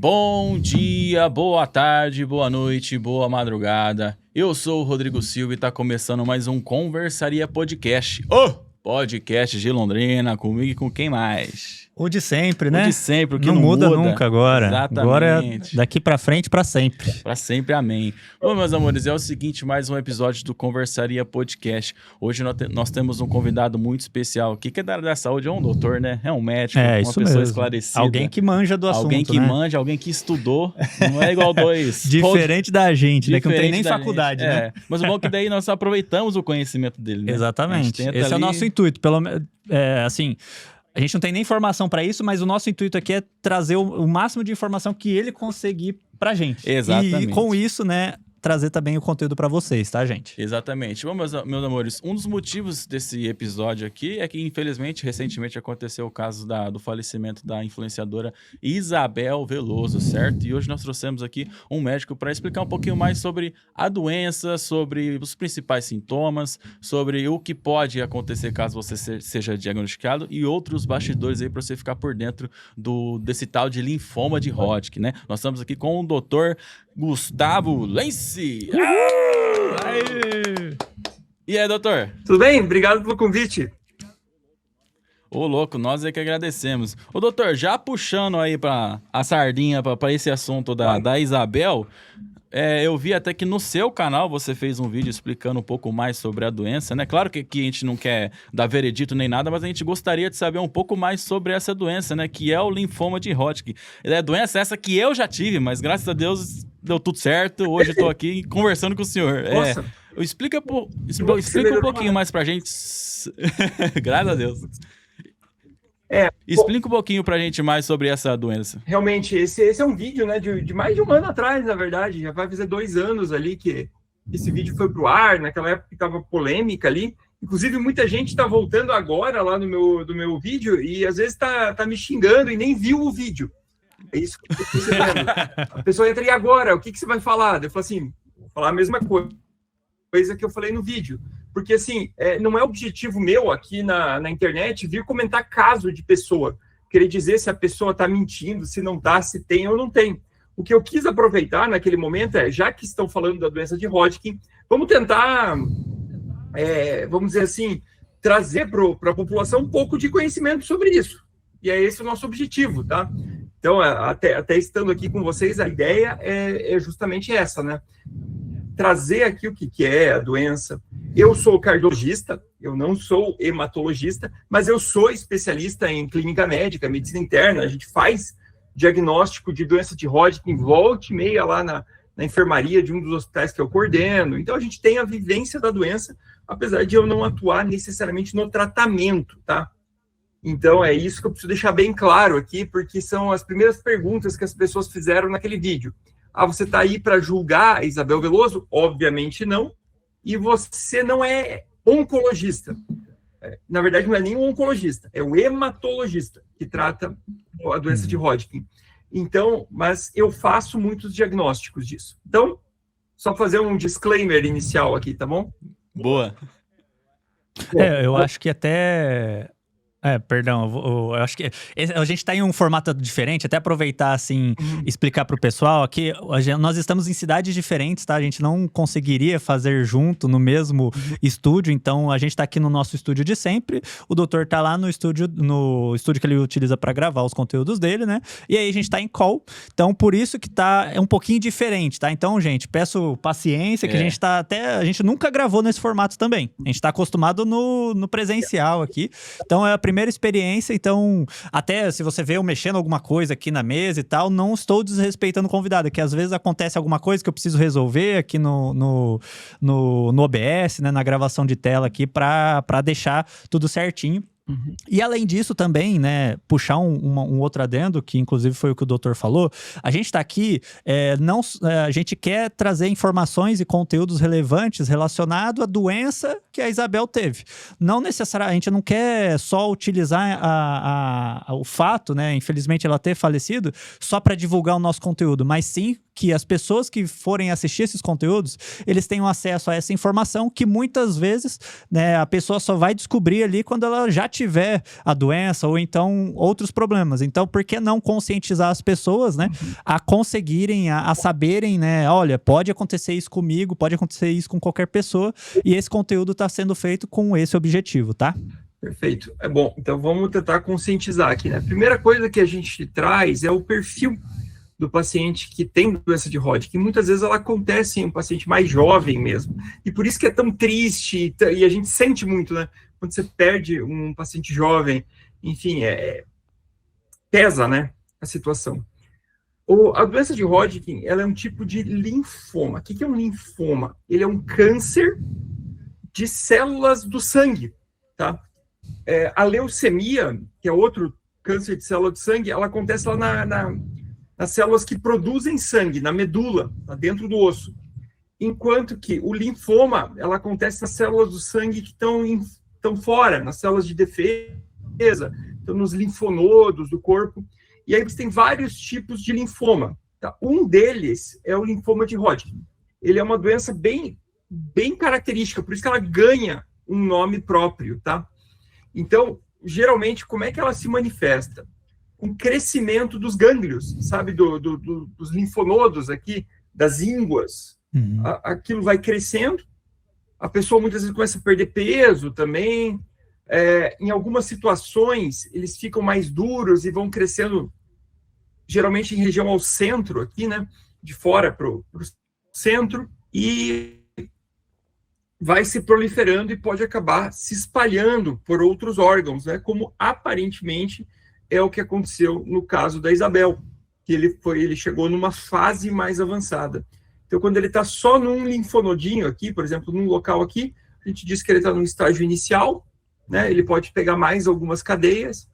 Bom dia, boa tarde, boa noite, boa madrugada. Eu sou o Rodrigo Silva e tá começando mais um Conversaria Podcast. Podcast de Londrina, comigo e com quem mais? O de sempre, né? O de sempre, o que não muda nunca agora. Exatamente. Agora é daqui pra frente, pra sempre. Pra sempre, amém. Bom, meus amores, é o seguinte, mais um episódio do Conversaria Podcast. Hoje nós temos um convidado muito especial aqui, que é da área da saúde, é um doutor, né? É um médico, uma pessoa mesmo. esclarecida. Alguém que manja do assunto, Alguém que né? manja, alguém que estudou. Não é igual dois. Diferente da gente, né? Que não tem nem da faculdade, gente. né? Mas o bom é que daí nós aproveitamos o conhecimento dele, né? Exatamente. Esse é o nosso intuito. Assim, a gente não tem nem informação para isso, mas o nosso intuito aqui é trazer o máximo de informação que ele conseguir pra gente. Exatamente. E com isso, né, trazer também o conteúdo para vocês, tá, gente? Exatamente. Bom, meus amores, um dos motivos desse episódio aqui é que, infelizmente, recentemente aconteceu o caso do falecimento da influenciadora Isabel Veloso, certo? E hoje nós trouxemos aqui um médico para explicar um pouquinho mais sobre a doença, sobre os principais sintomas, sobre o que pode acontecer caso você seja diagnosticado e outros bastidores aí para você ficar por dentro desse tal de linfoma de Hodgkin, né? Nós estamos aqui com o doutor Gustavo Lenci. E aí, doutor? Tudo bem? Obrigado pelo convite. Ô, louco, nós é que agradecemos. Ô, doutor, já puxando aí a sardinha para esse assunto da Isabel, eu vi até que no seu canal você fez um vídeo explicando um pouco mais sobre a doença, né? Claro que a gente não quer dar veredito nem nada, mas a gente gostaria de saber um pouco mais sobre essa doença, né? Que é o linfoma de Hodgkin. É doença essa que eu já tive, mas graças a Deus deu tudo certo. Hoje eu tô aqui conversando com o senhor. Nossa. Explica um pouquinho mais pra gente. Graças a Deus. Explica um pouquinho pra gente mais sobre essa doença. Realmente, esse é um vídeo, né, de mais de um ano atrás, na verdade. Já vai fazer 2 anos ali que esse vídeo foi pro ar. Naquela época estava polêmica ali. Inclusive, muita gente está voltando agora lá do meu vídeo e às vezes tá me xingando e nem viu o vídeo. É isso que eu tô percebendo. A pessoa entra e agora, o que você vai falar? Eu falo assim, vou falar a mesma coisa que eu falei no vídeo. Porque, assim, não é objetivo meu aqui na internet vir comentar caso de pessoa. Querer dizer se a pessoa está mentindo, se não está, se tem ou não tem. O que eu quis aproveitar naquele momento já que estão falando da doença de Hodgkin, vamos tentar, vamos dizer assim, trazer para a população um pouco de conhecimento sobre isso. E é esse o nosso objetivo, tá? Então, até estando aqui com vocês, a ideia é justamente essa, né? Trazer aqui o que é a doença. Eu sou cardiologista, eu não sou hematologista, mas eu sou especialista em clínica médica, medicina interna. A gente faz diagnóstico de doença de Hodgkin, volta e meia lá na enfermaria de um dos hospitais que eu coordeno. Então, a gente tem a vivência da doença, apesar de eu não atuar necessariamente no tratamento, tá? Então, é isso que eu preciso deixar bem claro aqui, porque são as primeiras perguntas que as pessoas fizeram naquele vídeo. Você está aí para julgar a Isabel Veloso? Obviamente não. E você não é oncologista. Na verdade, não é nem um oncologista, é o hematologista que trata a doença de Hodgkin. Então, mas eu faço muitos diagnósticos disso. Então, só fazer um disclaimer inicial aqui, tá bom? Boa. Eu acho que até... perdão, eu acho que a gente tá em um formato diferente, até aproveitar, assim, explicar pro pessoal que nós estamos em cidades diferentes, tá? A gente não conseguiria fazer junto no mesmo estúdio, então a gente tá aqui no nosso estúdio de sempre, o doutor tá lá no estúdio que ele utiliza para gravar os conteúdos dele, né? E aí a gente tá em call, então por isso que é um pouquinho diferente, tá? Então, gente, peço paciência, que a gente nunca gravou nesse formato também, a gente tá acostumado no presencial aqui, então é a primeira experiência, então até se você vê eu mexendo alguma coisa aqui na mesa e tal, não estou desrespeitando o convidado, que às vezes acontece alguma coisa que eu preciso resolver aqui no OBS, né, na gravação de tela aqui, para deixar tudo certinho. E além disso também, né, puxar um outro adendo, que inclusive foi o que o doutor falou, a gente tá aqui, a gente quer trazer informações e conteúdos relevantes relacionados à doença que a Isabel teve. Não necessariamente, a gente não quer só utilizar o fato, né, infelizmente ela ter falecido, só para divulgar o nosso conteúdo, mas sim que as pessoas que forem assistir esses conteúdos, eles tenham acesso a essa informação que muitas vezes, né, a pessoa só vai descobrir ali quando ela já tiver a doença ou então outros problemas. Então, por que não conscientizar as pessoas, né, a conseguirem, a saberem, né, olha, pode acontecer isso comigo, pode acontecer isso com qualquer pessoa, e esse conteúdo está sendo feito com esse objetivo, tá? Perfeito. É bom, então vamos tentar conscientizar aqui, né? A primeira coisa que a gente traz é o perfil do paciente que tem doença de Hodgkin, que muitas vezes ela acontece em um paciente mais jovem mesmo. E por isso que é tão triste, e a gente sente muito, né? Quando você perde um paciente jovem, enfim, pesa, né, a situação. A doença de Hodgkin, ela é um tipo de linfoma. O que é um linfoma? Ele é um câncer de células do sangue, tá? A leucemia, que é outro câncer de célula do sangue, ela acontece lá nas células que produzem sangue, na medula, tá dentro do osso. Enquanto que o linfoma, ela acontece nas células do sangue que estão fora, nas células de defesa, então nos linfonodos do corpo. E aí você tem vários tipos de linfoma. Tá? Um deles é o linfoma de Hodgkin. Ele é uma doença bem característica, por isso que ela ganha um nome próprio, tá? Então, geralmente, como é que ela se manifesta? Um crescimento dos gânglios, sabe, dos linfonodos aqui, das ínguas. Aquilo vai crescendo, a pessoa muitas vezes começa a perder peso também. Em algumas situações, eles ficam mais duros e vão crescendo, geralmente em região ao centro aqui, né, de fora para o centro, e vai se proliferando e pode acabar se espalhando por outros órgãos, né? Como aparentemente é o que aconteceu no caso da Isabel, que ele chegou numa fase mais avançada. Então, quando ele está só num linfonodinho aqui, por exemplo, num local aqui, a gente diz que ele está num estágio inicial, né? Ele pode pegar mais algumas cadeias.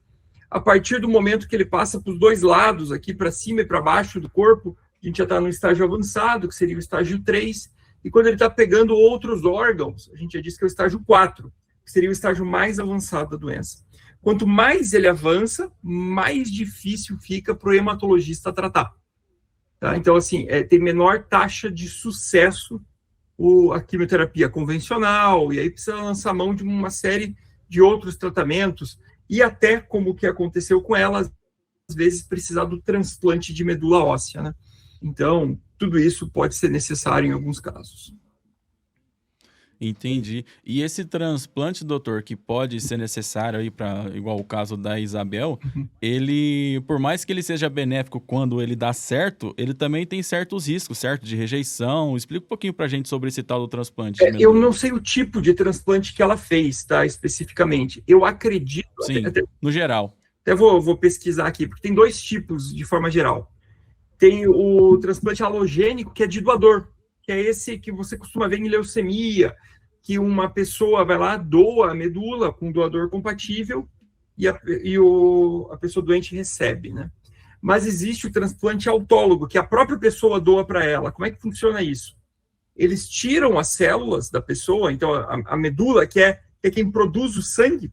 A partir do momento que ele passa para os dois lados, aqui para cima e para baixo do corpo, a gente já está no estágio avançado, que seria o estágio 3. E quando ele está pegando outros órgãos, a gente já disse que é o estágio 4, que seria o estágio mais avançado da doença. Quanto mais ele avança, mais difícil fica para o hematologista tratar. Tá? Então, assim, tem menor taxa de sucesso a quimioterapia convencional, e aí precisa lançar mão de uma série de outros tratamentos, e até, como o que aconteceu com ela, às vezes precisar do transplante de medula óssea, né? Então, tudo isso pode ser necessário em alguns casos. Entendi. E esse transplante, doutor, que pode ser necessário aí para, igual o caso da Isabel, ele, por mais que ele seja benéfico quando ele dá certo, ele também tem certos riscos, certo? De rejeição. Explica um pouquinho para a gente sobre esse tal do transplante. Eu não sei o tipo de transplante que ela fez, tá? Especificamente. Eu acredito... Sim, no geral. Até vou pesquisar aqui, porque tem dois tipos de forma geral. Tem o transplante halogênico, que é de doador, que é esse que você costuma ver em leucemia, que uma pessoa vai lá, doa a medula com um doador compatível e a pessoa doente recebe, né? Mas existe o transplante autólogo, que a própria pessoa doa para ela. Como é que funciona isso? Eles tiram as células da pessoa, então a medula, que é quem produz o sangue,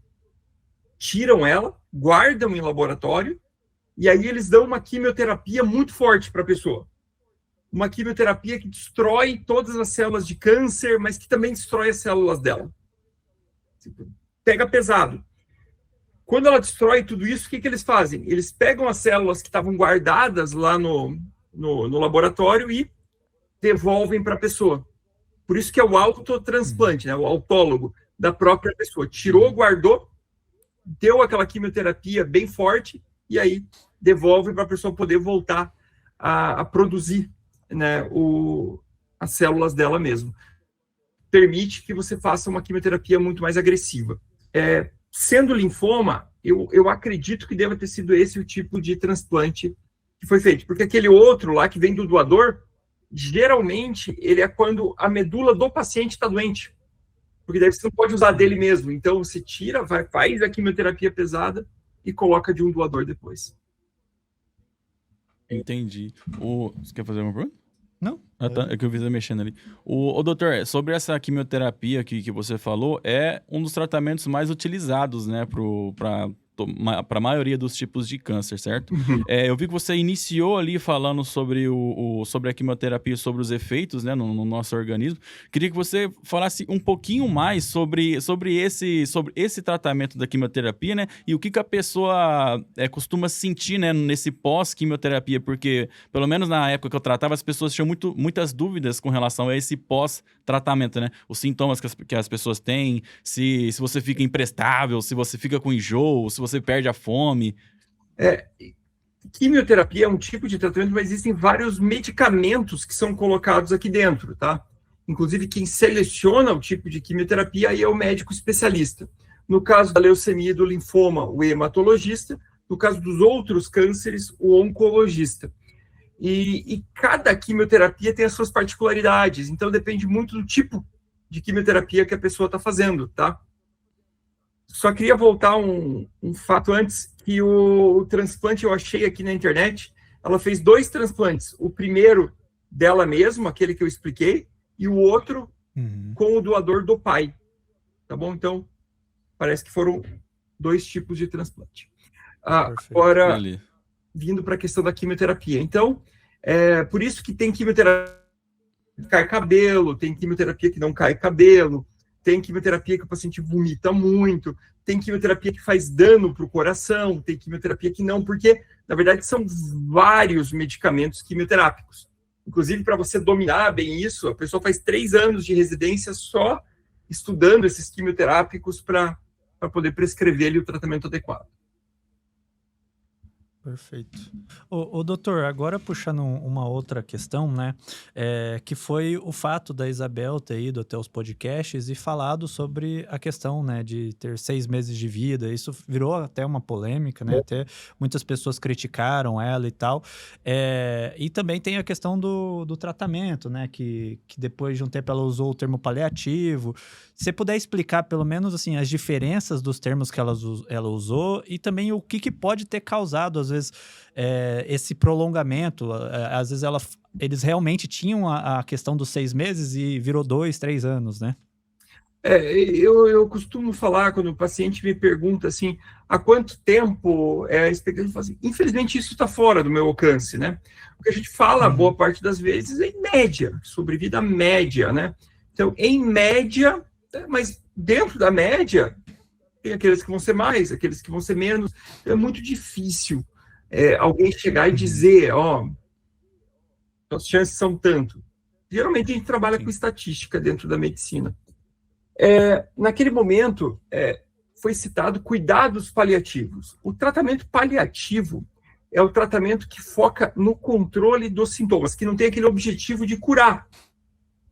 tiram ela, guardam em laboratório, e aí eles dão uma quimioterapia muito forte para a pessoa. Uma quimioterapia que destrói todas as células de câncer, mas que também destrói as células dela. Pega pesado. Quando ela destrói tudo isso, o que eles fazem? Eles pegam as células que estavam guardadas lá no laboratório e devolvem para a pessoa. Por isso que é o autotransplante, né? O autólogo da própria pessoa. Tirou, guardou, deu aquela quimioterapia bem forte, e aí devolve para a pessoa poder voltar a produzir, né, as células dela mesmo. Permite que você faça uma quimioterapia muito mais agressiva. Sendo linfoma, eu acredito que deva ter sido esse o tipo de transplante que foi feito, porque aquele outro lá que vem do doador, geralmente ele é quando a medula do paciente está doente, porque daí você não pode usar dele mesmo, então você tira, faz a quimioterapia pesada e coloca de um doador depois. Entendi. Você quer fazer uma pergunta? Não. Tá. É que eu vi você mexendo ali. Doutor, sobre essa quimioterapia que você falou, é um dos tratamentos mais utilizados, né, para a maioria dos tipos de câncer, certo? Uhum. Eu vi que você iniciou ali falando sobre sobre a quimioterapia e sobre os efeitos, né, no nosso organismo. Queria que você falasse um pouquinho mais sobre esse tratamento da quimioterapia, né, e o que a pessoa costuma sentir, né, nesse pós-quimioterapia, porque, pelo menos na época que eu tratava, as pessoas tinham muitas dúvidas com relação a esse pós-tratamento, né, os sintomas que as pessoas têm, se você fica imprestável, se você fica com enjoo, se você perde a fome. Quimioterapia é um tipo de tratamento, mas existem vários medicamentos que são colocados aqui dentro, tá? Inclusive, quem seleciona o tipo de quimioterapia aí é o médico especialista. No caso da leucemia e do linfoma, o hematologista. No caso dos outros cânceres, o oncologista. E cada quimioterapia tem as suas particularidades, então depende muito do tipo de quimioterapia que a pessoa está fazendo, tá? Só queria voltar um fato antes, que o transplante eu achei aqui na internet, ela fez 2 transplantes, o primeiro dela mesma, aquele que eu expliquei, e o outro com o doador do pai, tá bom? Então, parece que foram 2 tipos de transplante. Agora, vindo para a questão da quimioterapia. Então, por isso que tem quimioterapia que cai cabelo, tem quimioterapia que não cai cabelo, tem quimioterapia que o paciente vomita muito, tem quimioterapia que faz dano para o coração, tem quimioterapia que não, porque, na verdade, são vários medicamentos quimioterápicos. Inclusive, para você dominar bem isso, a pessoa faz 3 anos de residência só estudando esses quimioterápicos para poder prescrever-lhe o tratamento adequado. Perfeito. Ô, doutor, agora puxando uma outra questão, né, que foi o fato da Isabel ter ido até os podcasts e falado sobre a questão, né, de ter 6 meses de vida. Isso virou até uma polêmica, né, até muitas pessoas criticaram ela e tal. E também tem a questão do tratamento, né, que depois de um tempo ela usou o termo paliativo. Se você puder explicar, pelo menos, assim, as diferenças dos termos que ela usou e também o que pode ter causado, às vezes, esse prolongamento. Às vezes eles realmente tinham a questão dos 6 meses e virou 2, 3 anos, né? Eu costumo falar, quando o paciente me pergunta assim, há quanto tempo é a expectativa, assim, infelizmente isso está fora do meu alcance, né? O que a gente fala, boa parte das vezes, é em média, sobrevida média, né? Então, em média, mas dentro da média, tem aqueles que vão ser mais, aqueles que vão ser menos. É muito difícil alguém chegar e dizer, as chances são tanto. Geralmente a gente trabalha com estatística dentro da medicina. Naquele momento, foi citado cuidados paliativos. O tratamento paliativo é o tratamento que foca no controle dos sintomas, que não tem aquele objetivo de curar,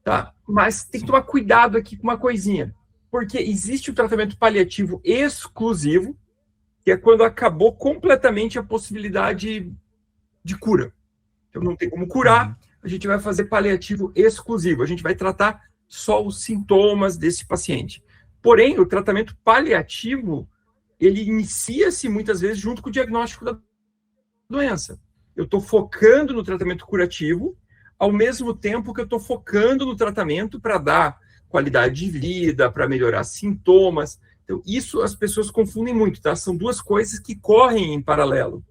tá? Mas tem que tomar cuidado aqui com uma coisinha, porque existe o tratamento paliativo exclusivo, que é quando acabou completamente a possibilidade de cura. Então não tem como curar, a gente vai fazer paliativo exclusivo, a gente vai tratar só os sintomas desse paciente. Porém, o tratamento paliativo, ele inicia-se muitas vezes junto com o diagnóstico da doença. Eu estou focando no tratamento curativo, ao mesmo tempo que eu estou focando no tratamento para dar qualidade de vida, para melhorar sintomas. Então, isso as pessoas confundem muito, tá? São 2 coisas que correm em paralelo.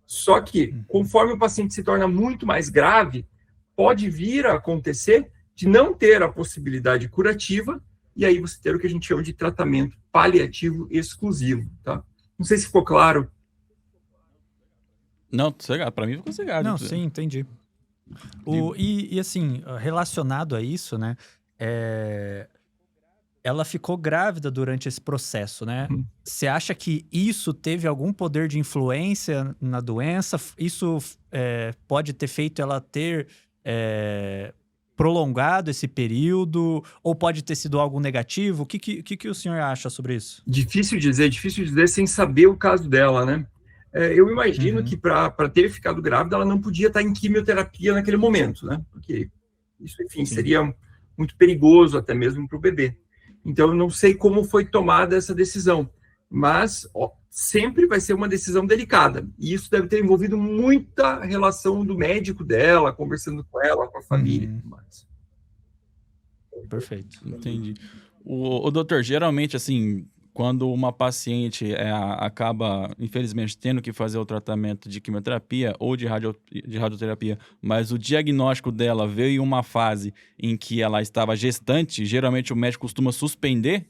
Só que, conforme o paciente se torna muito mais grave, pode vir a acontecer de não ter a possibilidade curativa, e aí você ter o que a gente chama de tratamento paliativo exclusivo, tá? Não sei se ficou claro. Não, sossegado. Para mim ficou sossegado. Não, sim, entendi. E assim, relacionado a isso, né, ela ficou grávida durante esse processo, né? Você acha que isso teve algum poder de influência na doença? Isso pode ter feito ela ter prolongado esse período? Ou pode ter sido algo negativo? O que o senhor acha sobre isso? Difícil dizer sem saber o caso dela, né? Eu imagino que para ter ficado grávida, ela não podia estar em quimioterapia naquele momento, né? Porque isso, enfim, seria muito perigoso até mesmo para o bebê. Então, eu não sei como foi tomada essa decisão, mas sempre vai ser uma decisão delicada. E isso deve ter envolvido muita relação do médico dela, conversando com ela, com a família e tudo mais. Perfeito. Entendi. O doutor, geralmente, assim, quando uma paciente acaba, infelizmente, tendo que fazer o tratamento de quimioterapia ou de radioterapia, mas o diagnóstico dela veio em uma fase em que ela estava gestante, geralmente o médico costuma suspender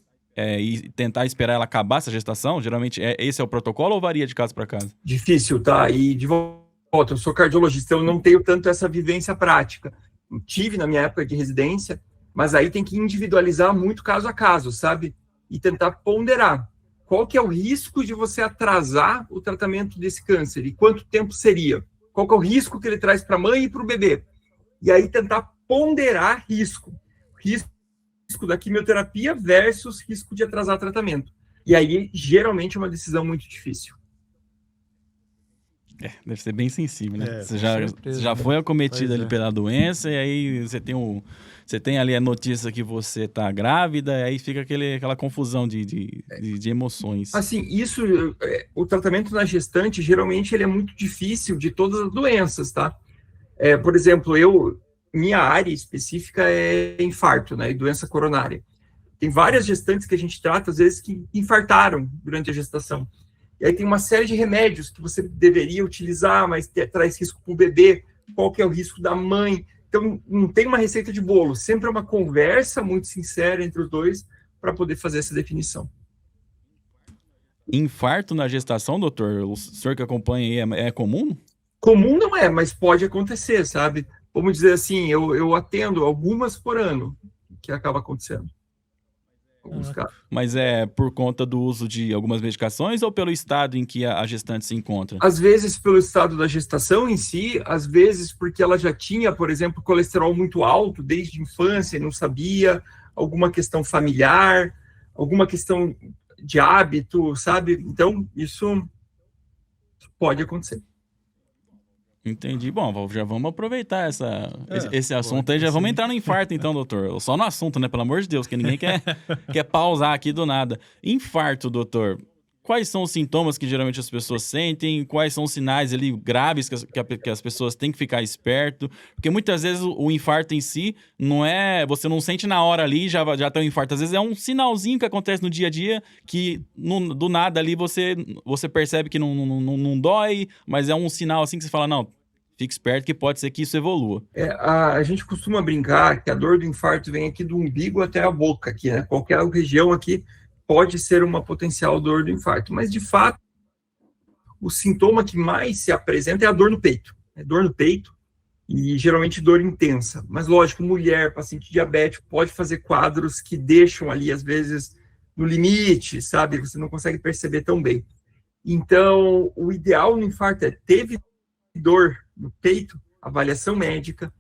e tentar esperar ela acabar essa gestação? Geralmente esse é o protocolo ou varia de caso para caso? Difícil, tá? E de volta, eu sou cardiologista, eu não tenho tanto essa vivência prática. Eu tive na minha época de residência, mas aí tem que individualizar muito caso a caso, sabe? E tentar ponderar qual que é o risco de você atrasar o tratamento desse câncer e quanto tempo seria. Qual que é o risco que ele traz para a mãe e para o bebê. E aí tentar ponderar risco da quimioterapia versus risco de atrasar o tratamento. E aí, geralmente, é uma decisão muito difícil. Deve ser bem sensível, né? Você certeza, já foi acometido Pois ali é. pela doença, e aí você tem ali a notícia que você tá grávida, e aí fica aquela confusão de emoções. Assim, o tratamento na gestante, geralmente, ele é muito difícil de todas as doenças, tá? Por exemplo, minha área específica é infarto, né? E doença coronária. Tem várias gestantes que a gente trata, às vezes, que infartaram durante a gestação. E aí tem uma série de remédios que você deveria utilizar, mas traz risco para o bebê, qual que é o risco da mãe. Então, não tem uma receita de bolo, sempre é uma conversa muito sincera entre os dois para poder fazer essa definição. Infarto na gestação, doutor? O senhor que acompanha aí é comum? Comum não é, mas pode acontecer, sabe? Vamos dizer assim, eu atendo algumas por ano que acaba acontecendo. Alguns casos. Mas é por conta do uso de algumas medicações ou pelo estado em que a gestante se encontra? Às vezes pelo estado da gestação em si, às vezes porque ela já tinha, por exemplo, colesterol muito alto desde a infância e não sabia, alguma questão familiar, alguma questão de hábito, sabe? Então, isso pode acontecer. Entendi. Bom, já vamos aproveitar esse assunto aí. Já vamos entrar no infarto, então, doutor. Só no assunto, né? Pelo amor de Deus, que ninguém quer pausar aqui do nada. Infarto, doutor. Quais são os sintomas que geralmente as pessoas sentem? Quais são os sinais ali graves que as pessoas têm que ficar esperto? Porque muitas vezes o infarto em si não é... Você não sente na hora ali e já tem um infarto. Às vezes é um sinalzinho que acontece no dia a dia que do nada ali você percebe que não dói, mas é um sinal assim que você fala, não, fique esperto que pode ser que isso evolua. A gente costuma brincar que a dor do infarto vem aqui do umbigo até a boca, aqui, né? Qualquer região aqui pode ser uma potencial dor do infarto. Mas, de fato, o sintoma que mais se apresenta é a dor no peito. É dor no peito e, geralmente, dor intensa. Mas, lógico, mulher, paciente diabético, pode fazer quadros que deixam ali, às vezes, no limite, sabe? Você não consegue perceber tão bem. Então, o ideal no infarto teve dor no peito, avaliação médica,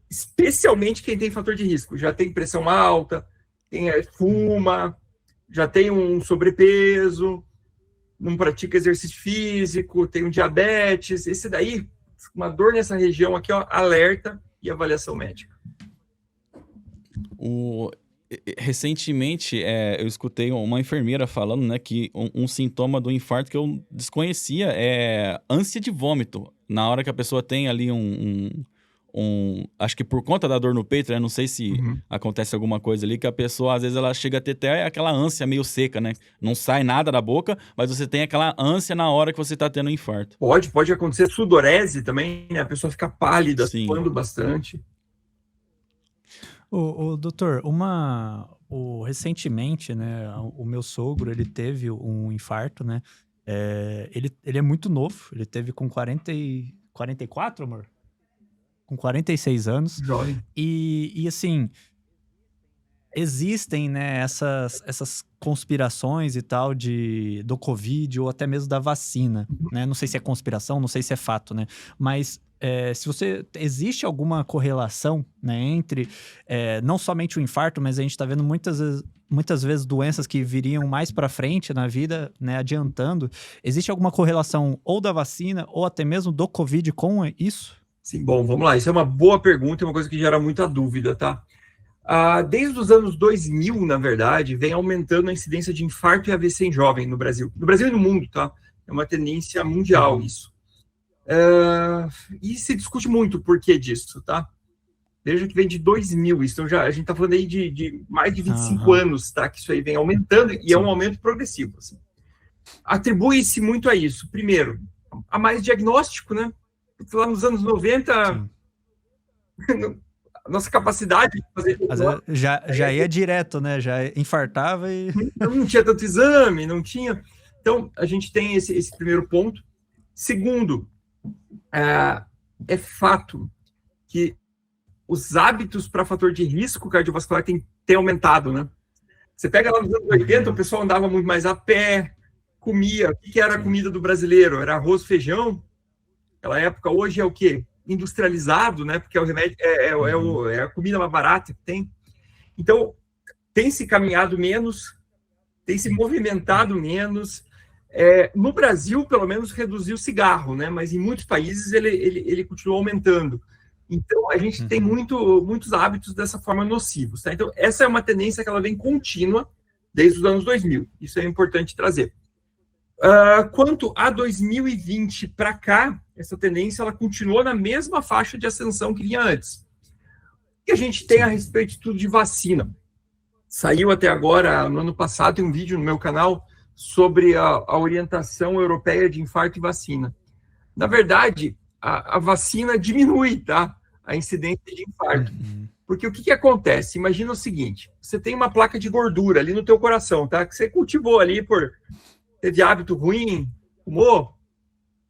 especialmente quem tem fator de risco. Já tem pressão alta, fuma, já tem um sobrepeso, não pratica exercício físico, tem um diabetes, esse daí, uma dor nessa região aqui, ó, alerta e avaliação médica. Recentemente, eu escutei uma enfermeira falando, né, que um sintoma do infarto que eu desconhecia é ânsia de vômito. Na hora que a pessoa tem ali acho que por conta da dor no peito, né, não sei se acontece alguma coisa ali, que a pessoa, às vezes, ela chega a ter até aquela ânsia meio seca, né? Não sai nada da boca, mas você tem aquela ânsia na hora que você tá tendo um infarto. Pode acontecer sudorese também, né? A pessoa fica pálida, suando bastante. Doutor, recentemente, né, o meu sogro, ele teve um infarto, né? Ele é muito novo, ele teve com 44, amor? Com 46 anos. Jovem. E assim, existem, né, essas conspirações e tal do Covid ou até mesmo da vacina, né? Não sei se é conspiração, não sei se é fato, né? Mas existe alguma correlação, né, entre não somente o infarto, mas a gente está vendo muitas vezes doenças que viriam mais para frente na vida, né, adiantando. Existe alguma correlação ou da vacina ou até mesmo do Covid com isso? Sim, bom, vamos lá. Isso é uma boa pergunta, é uma coisa que gera muita dúvida, tá? Desde os anos 2000, na verdade, vem aumentando a incidência de infarto e AVC em jovem no Brasil. No Brasil e no mundo, tá? É uma tendência mundial isso. E se discute muito o porquê disso, tá? Veja que vem de 2000, então a gente está falando aí de mais de 25 anos, tá? Que isso aí vem aumentando e é um aumento progressivo. Assim. Atribui-se muito a isso. Primeiro, a mais diagnóstico, né? Lá nos anos 90, a nossa capacidade de fazer... Já ia direto, né? Já infartava e... Não tinha tanto exame, não tinha... Então, a gente tem esse primeiro ponto. Segundo, é fato que os hábitos para fator de risco cardiovascular têm aumentado, né? Você pega lá nos anos 80, o pessoal andava muito mais a pé, comia. O que era a comida do brasileiro? Era arroz, feijão. Naquela época, hoje é o quê? Industrializado, né? Porque é o remédio, é a comida mais barata que tem. Então, tem se caminhado menos, tem se movimentado menos. No Brasil, pelo menos, reduziu o cigarro, né? Mas em muitos países ele continuou aumentando. Então, a gente tem muitos hábitos dessa forma nocivos. Tá? Então, essa é uma tendência que ela vem contínua desde os anos 2000. Isso é importante trazer. Quanto a 2020 para cá, essa tendência ela continuou na mesma faixa de ascensão que vinha antes. O que a gente tem a respeito de tudo de vacina? Saiu até agora, no ano passado, tem um vídeo no meu canal sobre a orientação europeia de infarto e vacina. Na verdade, a vacina diminui, tá? A incidência de infarto. Porque o que acontece? Imagina o seguinte, você tem uma placa de gordura ali no teu coração, tá? Que você cultivou ali teve hábito ruim, fumou,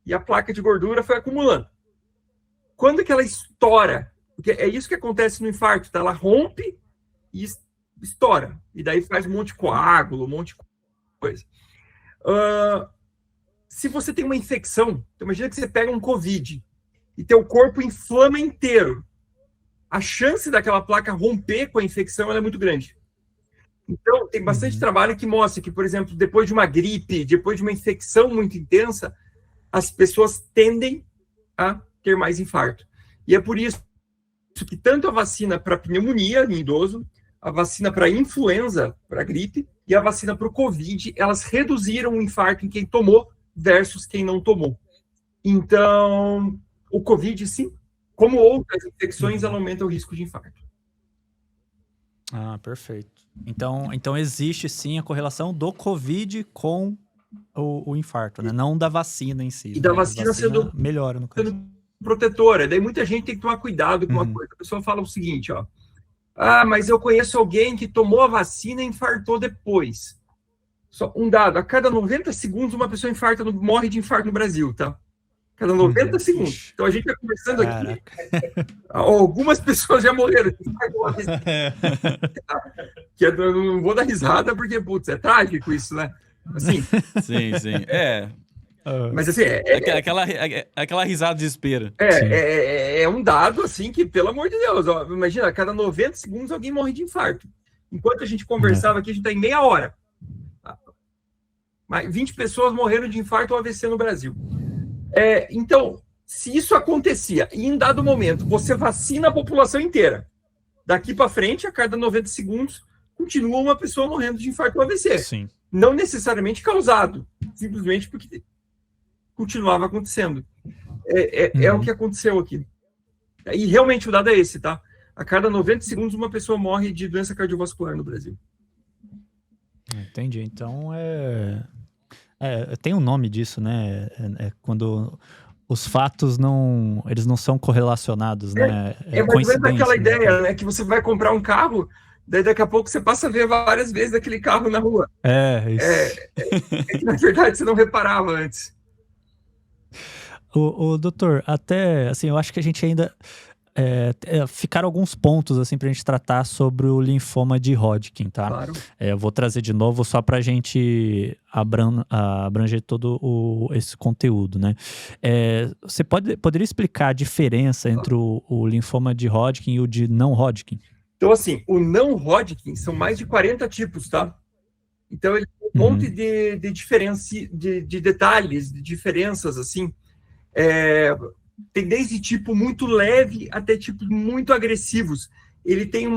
e a placa de gordura foi acumulando. Quando que ela estoura? Porque é isso que acontece no infarto, tá? Ela rompe e estoura. E daí faz um monte de coágulo, um monte de coisa. Se você tem uma infecção, então imagina que você pega um Covid e teu corpo inflama inteiro. A chance daquela placa romper com a infecção ela é muito grande. Então, tem bastante trabalho que mostra que, por exemplo, depois de uma gripe, depois de uma infecção muito intensa, as pessoas tendem a ter mais infarto. E é por isso que tanto a vacina para pneumonia em idoso, a vacina para influenza, para gripe, e a vacina para o Covid, elas reduziram o infarto em quem tomou versus quem não tomou. Então, o Covid, sim, como outras infecções, ela aumenta o risco de infarto. Perfeito. Então existe sim a correlação do Covid com o infarto, né? Não da vacina em si. E da vacina sendo melhora no caso. Protetora. Daí muita gente tem que tomar cuidado com uma coisa. A pessoa fala o seguinte, ó. Mas eu conheço alguém que tomou a vacina e infartou depois. Só um dado, a cada 90 segundos uma pessoa morre de infarto no Brasil, tá? Cada 90 segundos. Então a gente está conversando aqui. Algumas pessoas já morreram. Que eu não vou dar risada porque, putz, é trágico isso, né? Assim. Sim. Mas assim, aquela risada de desespero. É um dado, assim, que, pelo amor de Deus, ó, imagina, a cada 90 segundos alguém morre de infarto. Enquanto a gente conversava aqui, a gente está em meia hora. Mas 20 pessoas morreram de infarto ou AVC no Brasil. Então, se isso acontecia e em dado momento você vacina a população inteira, daqui para frente, a cada 90 segundos, continua uma pessoa morrendo de infarto ou AVC. Sim. Não necessariamente causado, simplesmente porque continuava acontecendo. É o que aconteceu aqui. E realmente o dado é esse, tá? A cada 90 segundos uma pessoa morre de doença cardiovascular no Brasil. Entendi. Então, tem um nome disso, né? Quando os fatos eles não são correlacionados, né? É mais ou menos aquela ideia, né? Que você vai comprar um carro, daí daqui a pouco você passa a ver várias vezes aquele carro na rua. Que, na verdade, você não reparava antes. Doutor, até, assim, eu acho que a gente ainda... ficaram alguns pontos assim pra gente tratar sobre o linfoma de Hodgkin, tá? Claro. Eu vou trazer de novo só pra gente abranger todo esse conteúdo, né? Você poderia explicar a diferença entre o linfoma de Hodgkin e o de não Hodgkin? Então, assim, o não Hodgkin são mais de 40 tipos, tá? Então, ele tem um monte de diferença, de detalhes, de diferenças, assim. Tem desde tipo muito leve até tipo muito agressivos. Ele tem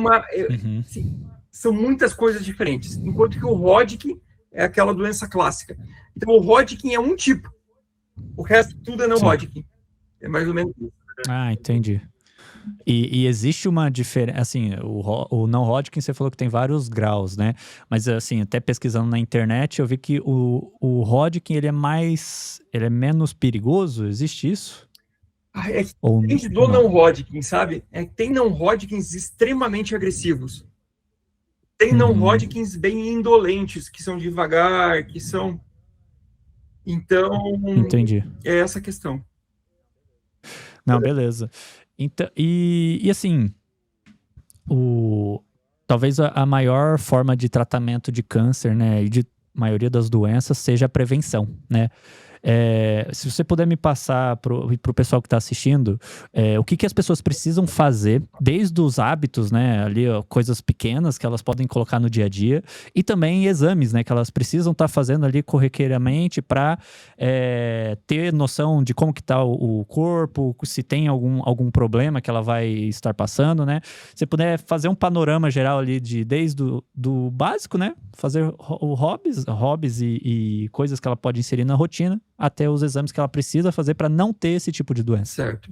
assim, são muitas coisas diferentes. Enquanto que o Hodgkin é aquela doença clássica. Então, o Hodgkin é um tipo. O resto tudo é não Hodgkin. É mais ou menos isso. Entendi. E existe uma diferença, assim, o não Hodgkin você falou que tem vários graus, né? Mas assim, até pesquisando na internet, eu vi que o Hodgkin, ele é menos perigoso, existe isso? É que Ou depende do não? não Hodgkin, sabe? Tem não Hodgkins extremamente agressivos. Tem não Hodgkins bem indolentes, que são devagar, que são... Então, Entendi. é essa a questão. Não, beleza. Então, e assim, talvez a maior forma de tratamento de câncer, né, e de maioria das doenças seja a prevenção, né? Se você puder me passar pro pessoal que está assistindo, o que as pessoas precisam fazer, desde os hábitos, né, ali, ó, coisas pequenas que elas podem colocar no dia a dia, e também exames, né, que elas precisam estar fazendo ali corriqueiramente para ter noção de como que tá o corpo, se tem algum problema que ela vai estar passando, né? Se puder fazer um panorama geral ali desde do básico, né, fazer hobbies e coisas que ela pode inserir na rotina, até os exames que ela precisa fazer para não ter esse tipo de doença. Certo.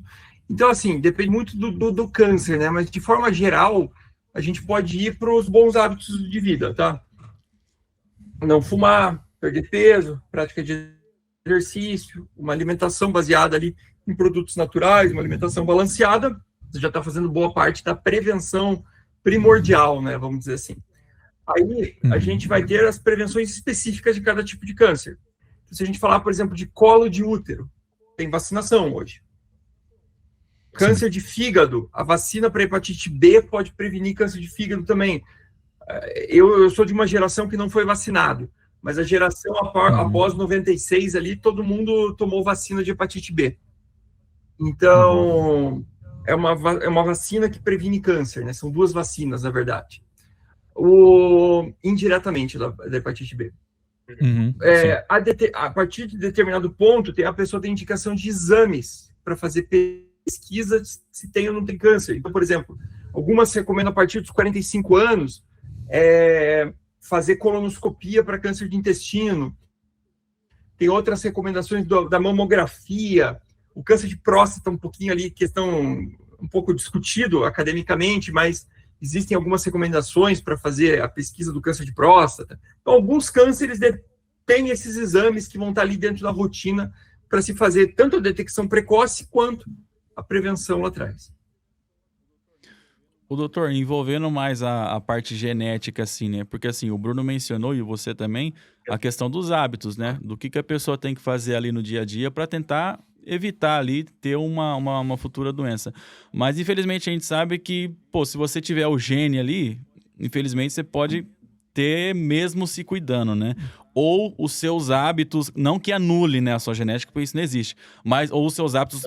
Então, assim, depende muito do câncer, né? Mas, de forma geral, a gente pode ir para os bons hábitos de vida, tá? Não fumar, perder peso, prática de exercício, uma alimentação baseada ali em produtos naturais, uma alimentação balanceada. Você já está fazendo boa parte da prevenção primordial, né? Vamos dizer assim. Aí, a gente vai ter as prevenções específicas de cada tipo de câncer. Se a gente falar, por exemplo, de colo de útero, tem vacinação hoje. Câncer de fígado, a vacina para hepatite B pode prevenir câncer de fígado também. Eu sou de uma geração que não foi vacinado, mas a geração após 96 ali, todo mundo tomou vacina de hepatite B. Então, é uma vacina que previne câncer, né? São duas vacinas, na verdade. Indiretamente da hepatite B. A partir de determinado ponto, a pessoa tem indicação de exames para fazer pesquisa se tem ou não tem câncer. Então, por exemplo, algumas recomendam a partir dos 45 anos fazer colonoscopia para câncer de intestino. Tem outras recomendações da mamografia. O câncer de próstata, um pouquinho ali, questão um pouco discutido academicamente, mas existem algumas recomendações para fazer a pesquisa do câncer de próstata. Então, alguns cânceres têm esses exames que vão estar ali dentro da rotina para se fazer tanto a detecção precoce quanto a prevenção lá atrás. O doutor, envolvendo mais a parte genética, assim, né? Porque, assim, o Bruno mencionou, e você também, a questão dos hábitos, né? Do que a pessoa tem que fazer ali no dia a dia para tentar evitar ali ter uma futura doença. Mas, infelizmente, a gente sabe que, se você tiver o gene ali, infelizmente, você pode ter mesmo se cuidando, né? Ou os seus hábitos, não que anule, né, a sua genética, porque isso não existe, mas ou os seus hábitos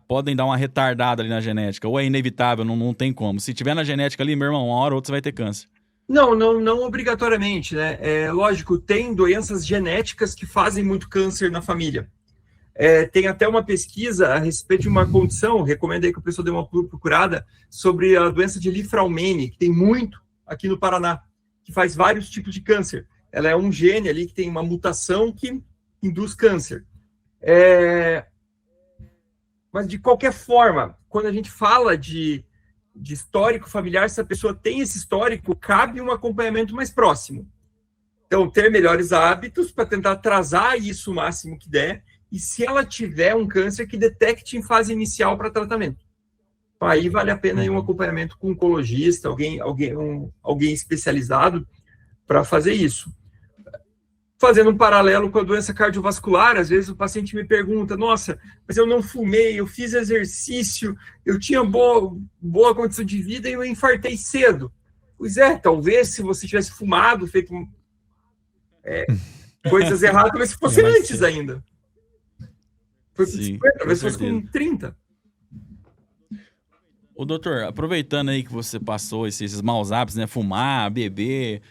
podem dar uma retardada ali na genética, ou é inevitável, não tem como. Se tiver na genética ali, meu irmão, uma hora ou outra você vai ter câncer. Não obrigatoriamente, né? Lógico, tem doenças genéticas que fazem muito câncer na família. Tem até uma pesquisa a respeito de uma condição, recomendo aí que a pessoa dê uma procurada, sobre a doença de Li-Fraumeni, que tem muito aqui no Paraná, que faz vários tipos de câncer. Ela é um gene ali que tem uma mutação que induz câncer. Mas, de qualquer forma, quando a gente fala de histórico familiar, se a pessoa tem esse histórico, cabe um acompanhamento mais próximo. Então, ter melhores hábitos para tentar atrasar isso o máximo que der, e se ela tiver um câncer, que detecte em fase inicial para tratamento. Aí vale a pena ir um acompanhamento com um oncologista, alguém especializado para fazer isso. Fazendo um paralelo com a doença cardiovascular, às vezes o paciente me pergunta, nossa, mas eu não fumei, eu fiz exercício, eu tinha boa condição de vida e eu infartei cedo. Pois talvez se você tivesse fumado, feito coisas erradas, talvez fosse antes ainda. Foi com 50, talvez fosse com 30. Ô, doutor, aproveitando aí que você passou esses maus hábitos, né? Fumar, beber,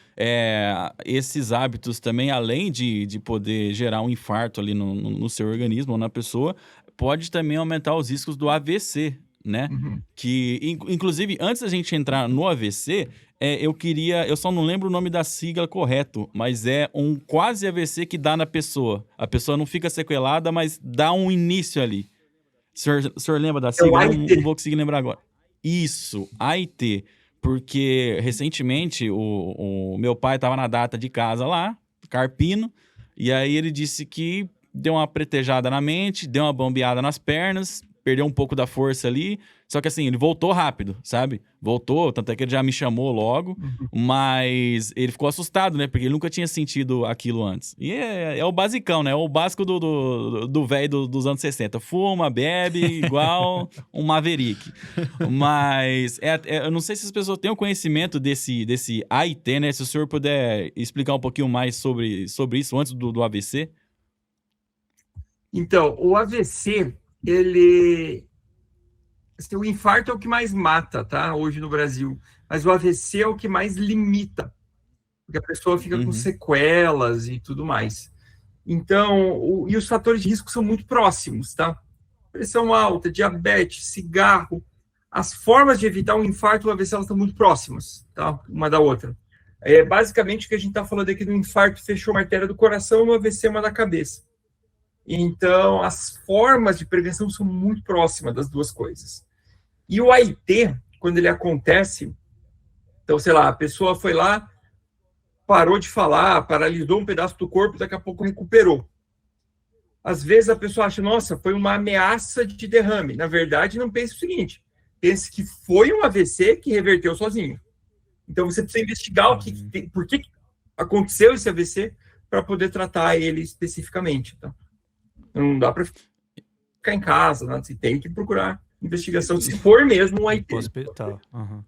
esses hábitos também, além de poder gerar um infarto ali no seu organismo ou na pessoa, pode também aumentar os riscos do AVC, né? Que, inclusive, antes da gente entrar no AVC, eu só não lembro o nome da sigla correto, mas é um quase AVC que dá na pessoa. A pessoa não fica sequelada, mas dá um início ali. O senhor lembra da sigla? Não vou conseguir lembrar agora. Isso, AIT. Porque recentemente o meu pai estava na data de casa lá, carpino, e aí ele disse que deu uma pretejada na mente, deu uma bambeada nas pernas, perdeu um pouco da força ali, só que assim, ele voltou rápido, sabe? Voltou, tanto é que ele já me chamou logo, mas ele ficou assustado, né? Porque ele nunca tinha sentido aquilo antes. E é o basicão, né? É o básico do velho dos anos 60. Fuma, bebe, igual um Maverick. Mas eu não sei se as pessoas têm o conhecimento desse AIT, né? Se o senhor puder explicar um pouquinho mais sobre isso antes do AVC. Então, o AVC, ele... Assim, o infarto é o que mais mata, tá? Hoje no Brasil. Mas o AVC é o que mais limita. Porque a pessoa fica com sequelas e tudo mais. Então, e os fatores de risco são muito próximos, tá? Pressão alta, diabetes, cigarro. As formas de evitar um infarto e um AVC, elas estão muito próximas, tá? Uma da outra. Basicamente, o que a gente está falando aqui do infarto fechou uma artéria do coração, no AVC uma da cabeça. Então, as formas de prevenção são muito próximas das duas coisas. E o AIT, quando ele acontece, então, sei lá, a pessoa foi lá, parou de falar, paralisou um pedaço do corpo, daqui a pouco recuperou. Às vezes a pessoa acha, nossa, foi uma ameaça de derrame. Na verdade, não pense o seguinte, pense que foi um AVC que reverteu sozinho. Então, você precisa investigar por que aconteceu esse AVC para poder tratar ele especificamente, tá? Não dá para ficar em casa, né? Você tem que procurar investigação, se for mesmo um AIT. Hospital. Uhum.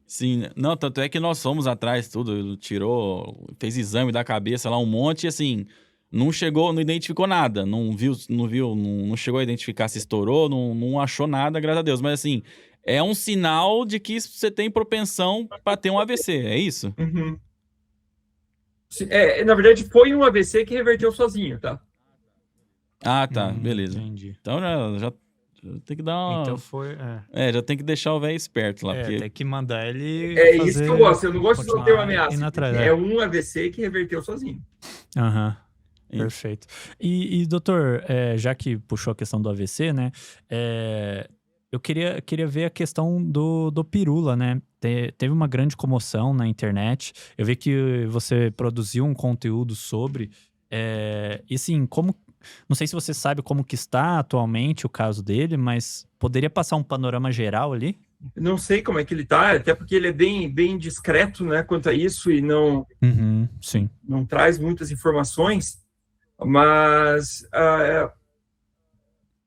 Sim, não, tanto é que nós fomos atrás, tudo, fez exame da cabeça lá, um monte, e assim, não identificou nada, não chegou a identificar se estourou, não achou nada, graças a Deus, mas assim, é um sinal de que você tem propensão para ter um AVC, é isso? Uhum. Na verdade, foi um AVC que reverteu sozinho, tá? Ah, tá, beleza. Entendi. Então já tem que dar uma... Então foi... já tem que deixar o velho esperto lá. Porque... tem que mandar ele fazer... isso que eu gosto, eu não gosto de não ter uma ameaça. Atrás, um AVC que reverteu sozinho. Aham. Perfeito. E doutor, já que puxou a questão do AVC, né? Eu queria ver a questão do pirula, né? Teve uma grande comoção na internet. Eu vi que você produziu um conteúdo sobre. E assim, não sei se você sabe como que está atualmente o caso dele, mas poderia passar um panorama geral ali? Não sei como é que ele está, até porque ele é bem discreto, né, quanto a isso e não traz muitas informações. Mas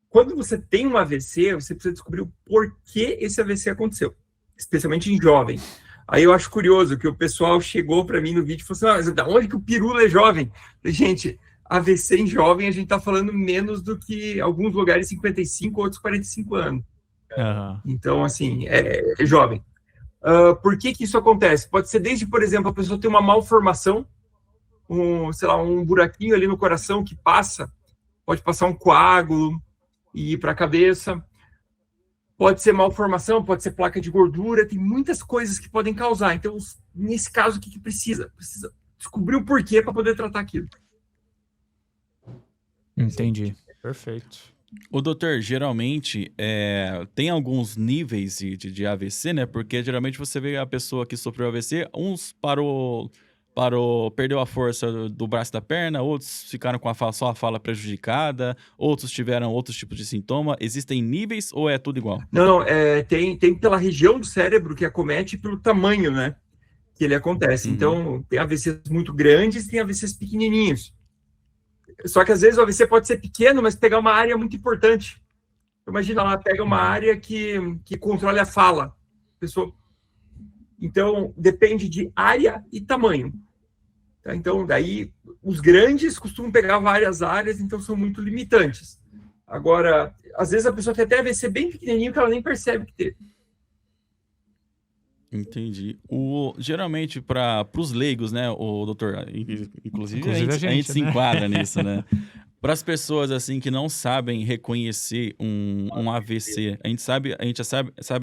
quando você tem um AVC, você precisa descobrir o porquê esse AVC aconteceu, especialmente em jovem. Aí eu acho curioso que o pessoal chegou para mim no vídeo e falou assim, mas da onde que o pirula é jovem? Gente, AVC em jovem, a gente está falando menos do que alguns lugares 55, outros 45 anos. Uhum. Então, assim, é jovem. Por que isso acontece? Pode ser desde, por exemplo, a pessoa ter uma malformação, um buraquinho ali no coração que pode passar um coágulo e ir para a cabeça. Pode ser malformação, pode ser placa de gordura, tem muitas coisas que podem causar. Então, nesse caso, o que precisa? Precisa descobrir o porquê para poder tratar aquilo. Entendi. Perfeito. O doutor, geralmente, tem alguns níveis de AVC, né? Porque geralmente você vê a pessoa que sofreu AVC, uns perdeu a força do braço e da perna, outros ficaram com só a fala prejudicada, outros tiveram outros tipos de sintoma. Existem níveis ou é tudo igual? Não, tem pela região do cérebro que acomete e pelo tamanho, né? Que ele acontece. Então, tem AVCs muito grandes, tem AVCs pequenininhos. Só que às vezes o AVC pode ser pequeno, mas pegar uma área muito importante. Imagina lá, pega uma área que controla a fala. Então, depende de área e tamanho. Tá? Então, daí, os grandes costumam pegar várias áreas, então são muito limitantes. Agora, às vezes a pessoa tem até AVC bem pequenininho que ela nem percebe que teve. Entendi. Geralmente, para os leigos, né, o doutor, inclusive a gente se enquadra nisso, né? Para as pessoas assim que não sabem reconhecer um AVC, a gente sabe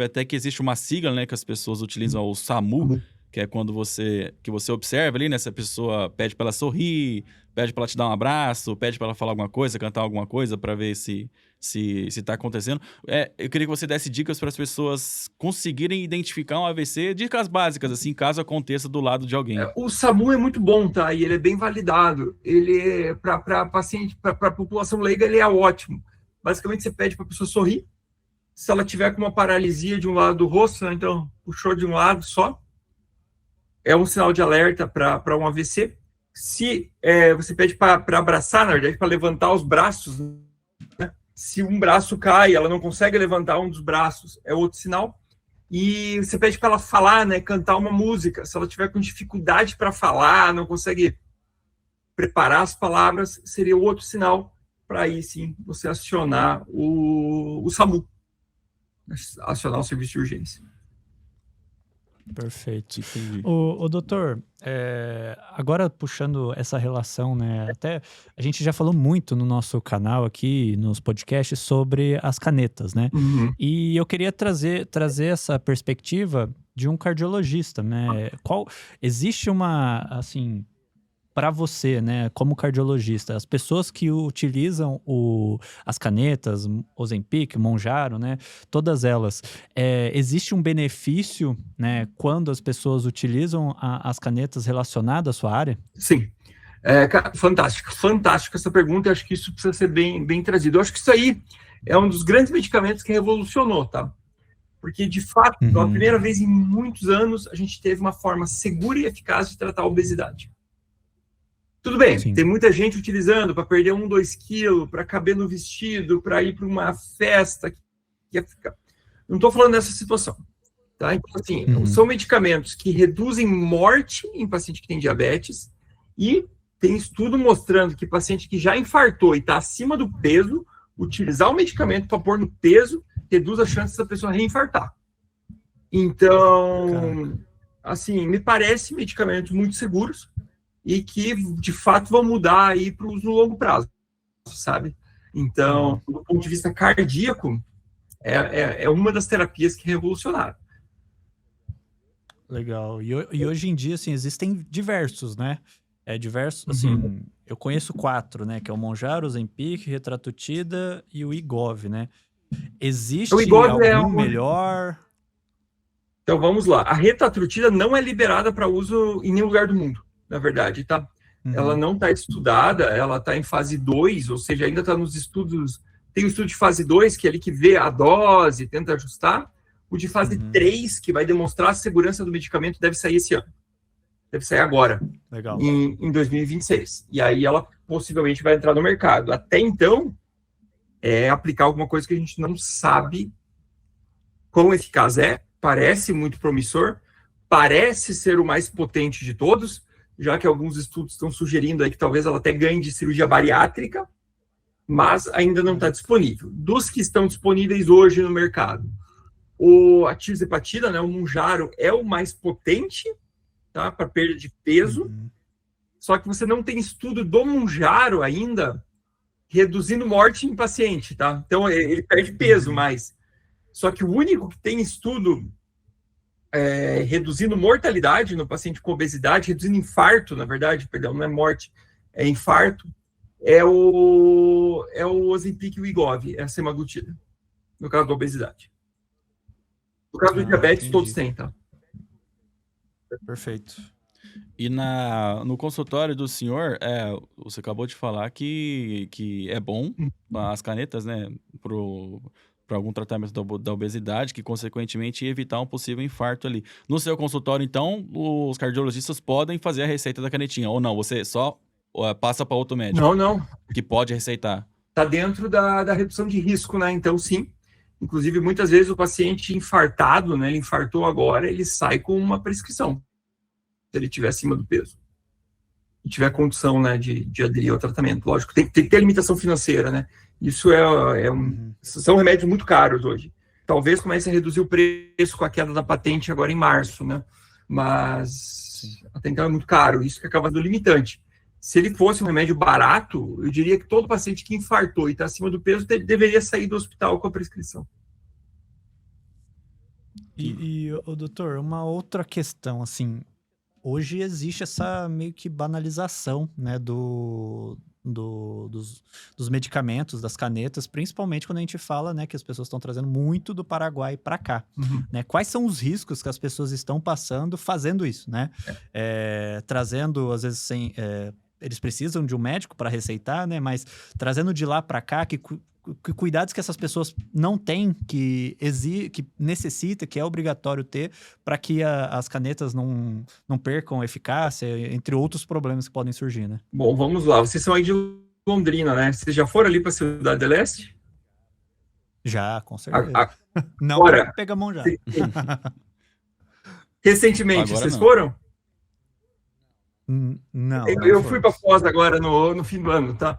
até que existe uma sigla, né, que as pessoas utilizam, o SAMU, que é quando você observa ali, né, se a pessoa pede para ela sorrir, pede para ela te dar um abraço, pede para ela falar alguma coisa, cantar alguma coisa, para ver se se está acontecendo. Eu queria que você desse dicas para as pessoas conseguirem identificar um AVC, dicas básicas, assim, caso aconteça do lado de alguém. O SAMU é muito bom, tá? E ele é bem validado. Ele, para paciente, para a população leiga, ele é ótimo. Basicamente, você pede para a pessoa sorrir. Se ela tiver com uma paralisia de um lado do rosto, né, então puxou de um lado só, é um sinal de alerta para um AVC. Se você pede para abraçar, na verdade, para levantar os braços, né? Se um braço cai, ela não consegue levantar um dos braços, é outro sinal. E você pede para ela falar, né, cantar uma música. Se ela tiver com dificuldade para falar, não consegue preparar as palavras, seria outro sinal para aí sim você acionar o SAMU, acionar o serviço de urgência. Perfeito. Entendi. O doutor, agora puxando essa relação, né? Até a gente já falou muito no nosso canal aqui, nos podcasts, sobre as canetas, né? Uhum. E eu queria trazer essa perspectiva de um cardiologista, né? Existe uma, assim, para você, né, como cardiologista, as pessoas que utilizam as canetas, Ozempic, Mounjaro, né, todas elas, existe um benefício, né, quando as pessoas utilizam as canetas relacionadas à sua área? Sim. Fantástica essa pergunta, e acho que isso precisa ser bem trazido. Eu acho que isso aí é um dos grandes medicamentos que revolucionou, tá? Porque, de fato, pela primeira vez em muitos anos, a gente teve uma forma segura e eficaz de tratar a obesidade. Tudo bem, Sim. Tem muita gente utilizando para perder 2 quilos, para caber no vestido, para ir para uma festa. Não estou falando dessa situação. Tá? Então, assim, são medicamentos que reduzem morte em paciente que tem diabetes, e tem estudo mostrando que paciente que já infartou e está acima do peso, utilizar o medicamento para pôr no peso reduz a chance da pessoa reinfartar. Então, assim, me parece medicamentos muito seguros e que, de fato, vão mudar aí para o uso no longo prazo, sabe? Então, do ponto de vista cardíaco, é uma das terapias que revolucionaram. Legal. E hoje em dia, assim, existem diversos, né? Diversos, assim, eu conheço 4, né? Que é o Mounjaro, o Ozempic, Retatrutida e o Wegovy, né? Existe algum melhor? Então, vamos lá. A retatrutida não é liberada para uso em nenhum lugar do mundo, na verdade, tá? Ela não está estudada, ela está em fase 2, ou seja, ainda está nos estudos. Tem o estudo de fase 2, que é ali que vê a dose, tenta ajustar. O de fase 3, que vai demonstrar a segurança do medicamento, deve sair esse ano. Deve sair agora, Legal. Em 2026. E aí ela possivelmente vai entrar no mercado. Até então, é aplicar alguma coisa que a gente não sabe quão eficaz é. Parece muito promissor, parece ser o mais potente de todos, já que alguns estudos estão sugerindo aí que talvez ela até ganhe de cirurgia bariátrica, mas ainda não está disponível. Dos que estão disponíveis hoje no mercado, a tirzepatida, né, o Mounjaro, é o mais potente, tá, para perda de peso, só que você não tem estudo do Mounjaro ainda reduzindo morte em paciente, tá? Então, ele perde peso mais. Só que o único que tem estudo reduzindo mortalidade no paciente com obesidade, reduzindo infarto, na verdade, perdão, não é morte, é infarto, é o Ozempic e o Wegovy, é a semaglutida, no caso da obesidade. No caso do diabetes, todos têm, tá? Perfeito. E no consultório do senhor, você acabou de falar que é bom as canetas, né, para algum tratamento da obesidade, que consequentemente ia evitar um possível infarto ali. No seu consultório, então, os cardiologistas podem fazer a receita da canetinha, ou não? Você só passa para outro médico? Não. Que pode receitar? Está dentro da redução de risco, né? Então, sim. Inclusive, muitas vezes o paciente infartado, né, ele infartou agora, ele sai com uma prescrição, se ele estiver acima do peso. E tiver condição, né, de aderir ao tratamento. Lógico, tem que ter limitação financeira, né? Isso são remédios muito caros hoje. Talvez comece a reduzir o preço com a queda da patente agora em março, né? Mas até então é muito caro, isso que acaba sendo limitante. Se ele fosse um remédio barato, eu diria que todo paciente que infartou e está acima do peso deveria sair do hospital com a prescrição. E doutor, uma outra questão, assim, hoje existe essa meio que banalização, né, dos medicamentos, das canetas, principalmente quando a gente fala, né, que as pessoas estão trazendo muito do Paraguai para cá, né? Quais são os riscos que as pessoas estão passando fazendo isso, né? Trazendo, às vezes, eles precisam de um médico para receitar, né? Mas trazendo de lá para cá, que cuidados que essas pessoas não têm, que necessita, que é obrigatório ter, para que as canetas não percam eficácia, entre outros problemas que podem surgir, né? Bom, vamos lá. Vocês são aí de Londrina, né? Vocês já foram ali para a Cidade do Leste? Já, com certeza. Não, Agora, pega a mão já. Recentemente, Agora vocês não. foram? Não. Eu fui para Foz agora no fim do ano, tá?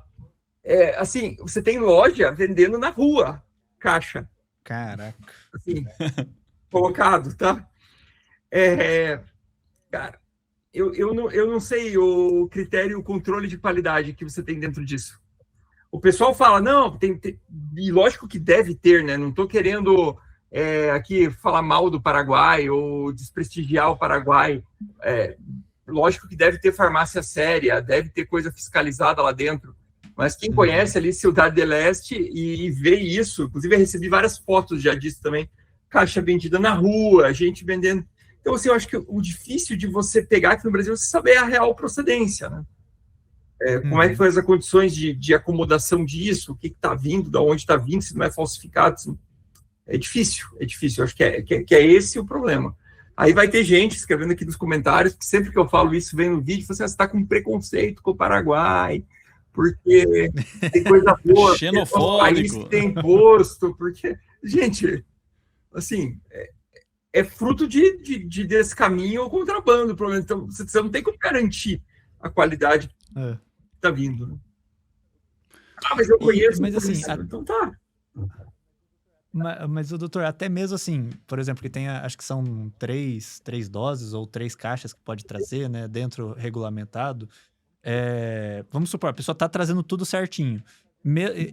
Assim, você tem loja vendendo na rua, caixa. Caraca. Assim, colocado, tá? Cara, eu não sei o critério, o controle de qualidade que você tem dentro disso. O pessoal fala, não, e lógico que deve ter, né? Não estou querendo aqui falar mal do Paraguai ou desprestigiar o Paraguai. Lógico que deve ter farmácia séria, deve ter coisa fiscalizada lá dentro. Mas quem conhece ali Cidade do Leste e vê isso, inclusive eu recebi várias fotos já disso também, caixa vendida na rua, gente vendendo. Então, assim, eu acho que o difícil de você pegar aqui no Brasil é você saber a real procedência, né? Como é que foi as condições de acomodação disso, o que está vindo, de onde está vindo, se não é falsificado. Assim. É difícil. Eu acho que é esse o problema. Aí vai ter gente escrevendo aqui nos comentários, que sempre que eu falo isso, vem no vídeo, você está com preconceito com o Paraguai, porque tem coisa boa, xenofóbico, país que tem imposto, porque, gente, assim, é fruto desse caminho ou contrabando, pelo menos. Então, você não tem como garantir a qualidade que está vindo. Né? Mas eu conheço, mas assim, então tá. Mas o doutor, até mesmo assim, por exemplo, que tem, acho que são 3 doses ou 3 caixas que pode trazer, né, dentro regulamentado. Vamos supor, a pessoa está trazendo tudo certinho.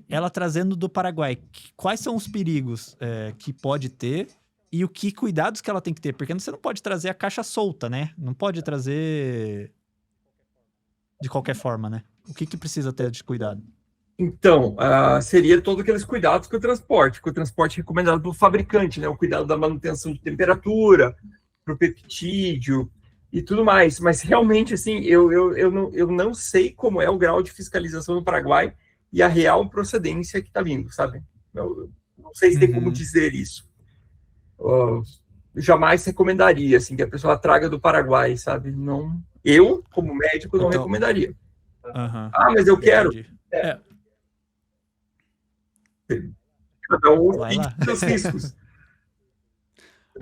Ela trazendo do Paraguai, quais são os perigos que pode ter e que cuidados que ela tem que ter? Porque você não pode trazer a caixa solta, né? Não pode trazer de qualquer forma, né? O que precisa ter de cuidado? Então, seria todos aqueles cuidados com o transporte recomendado pelo fabricante, né? O cuidado da manutenção de temperatura, para o peptídeo e tudo mais. Mas realmente, assim, eu não sei como é o grau de fiscalização no Paraguai e a real procedência que está vindo, sabe? Eu não sei se tem como dizer isso. Jamais recomendaria, assim, que a pessoa traga do Paraguai, sabe? Não, eu, como médico, não recomendaria. Mas eu quero. Cada um tem seus riscos.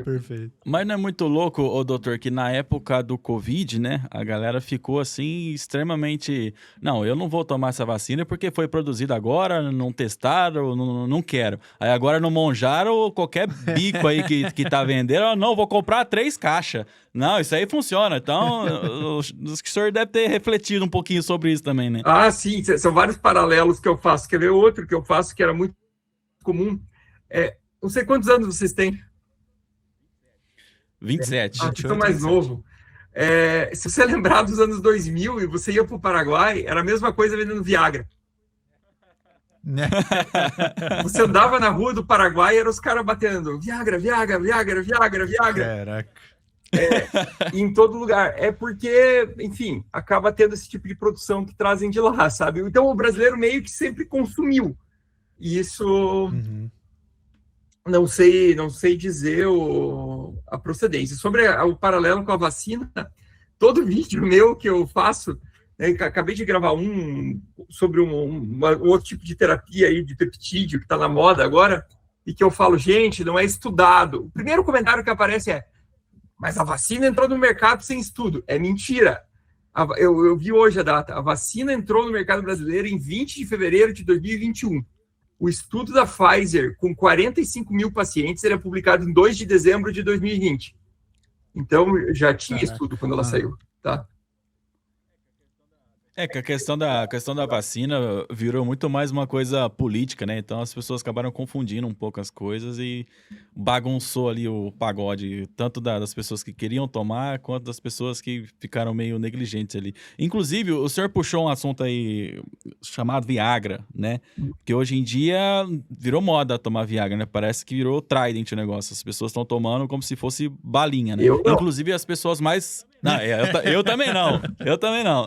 Perfeito. Mas não é muito louco, ô doutor, que na época do Covid, né, a galera ficou assim extremamente... Não, eu não vou tomar essa vacina porque foi produzida agora, não testaram, não quero. Aí agora no Monjaro, qualquer bico aí que tá vendendo, não, vou comprar 3 caixas. Não, isso aí funciona. Então, o senhor deve ter refletido um pouquinho sobre isso também, né? Sim, são vários paralelos que eu faço. Quer ver outro que eu faço que era muito comum? Não sei quantos anos vocês têm. 27. Vocês são mais novo. Se você lembrar dos anos 2000 e você ia para o Paraguai, era a mesma coisa vendendo Viagra. Você andava na rua do Paraguai e eram os caras batendo Viagra, Viagra, Viagra, Viagra, Viagra. Caraca. Em todo lugar. Porque, enfim, acaba tendo esse tipo de produção que trazem de lá, sabe? Então o brasileiro meio que sempre consumiu. E isso... Não sei dizer a procedência. Sobre o paralelo com a vacina, todo vídeo meu que eu faço, acabei de gravar sobre um outro tipo de terapia aí, de peptídeo, que está na moda agora, e que eu falo, gente, não é estudado. O primeiro comentário que aparece mas a vacina entrou no mercado sem estudo. É mentira. Eu vi hoje a data. A vacina entrou no mercado brasileiro em 20 de fevereiro de 2021. O estudo da Pfizer, com 45 mil pacientes, ele é publicado em 2 de dezembro de 2020. Então, já tinha estudo quando ela saiu, tá? É que a questão da vacina virou muito mais uma coisa política, né? Então as pessoas acabaram confundindo um pouco as coisas e bagunçou ali o pagode, tanto das pessoas que queriam tomar, quanto das pessoas que ficaram meio negligentes ali. Inclusive, o senhor puxou um assunto aí chamado Viagra, né? Que hoje em dia virou moda tomar Viagra, né? Parece que virou Trident o negócio. As pessoas estão tomando como se fosse balinha, né? Eu não. Inclusive as pessoas mais... Não, eu também não. Eu também não.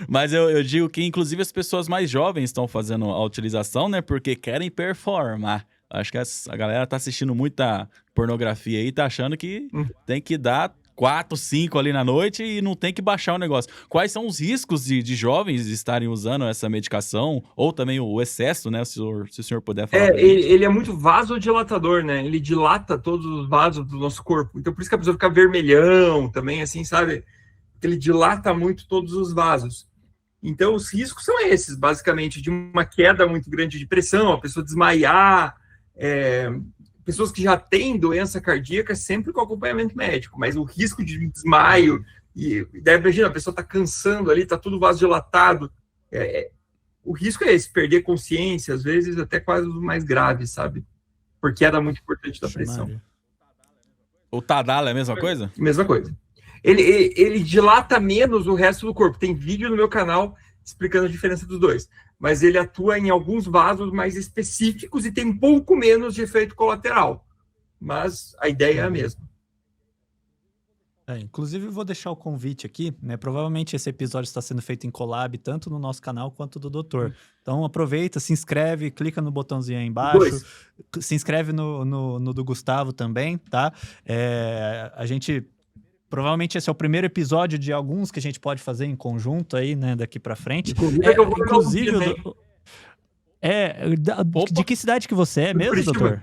Mas eu digo que, inclusive, as pessoas mais jovens estão fazendo a utilização, né? Porque querem performar. Acho que a galera tá assistindo muita pornografia aí, tá achando que tem que dar 4, 5 ali na noite e não tem que baixar o negócio. Quais são os riscos de jovens estarem usando essa medicação? Ou também o excesso, né? Se o senhor puder falar. Ele é muito vasodilatador, né? Ele dilata todos os vasos do nosso corpo. Então, por isso que a pessoa fica vermelhão também, assim, sabe? Ele dilata muito todos os vasos. Então, os riscos são esses, basicamente, de uma queda muito grande de pressão, a pessoa desmaiar, pessoas que já têm doença cardíaca sempre com acompanhamento médico, mas o risco de desmaio, e daí, imagina, a pessoa está cansando ali, está tudo vasodilatado, o risco é esse, perder consciência, às vezes até quase o mais grave, sabe? Por queda muito importante da pressão. O Tadala é a mesma coisa? Mesma coisa. Ele dilata menos o resto do corpo. Tem vídeo no meu canal explicando a diferença dos dois. Mas ele atua em alguns vasos mais específicos e tem um pouco menos de efeito colateral. Mas a ideia é a mesma. Inclusive, eu vou deixar o convite aqui, né? Provavelmente esse episódio está sendo feito em collab, tanto no nosso canal quanto do Doutor. Então, aproveita, se inscreve, clica no botãozinho aí embaixo. Se inscreve no do Gustavo também, tá? A gente... Provavelmente esse é o primeiro episódio de alguns que a gente pode fazer em conjunto aí, né, daqui pra frente. Inclusive, de que cidade que você é mesmo, doutor?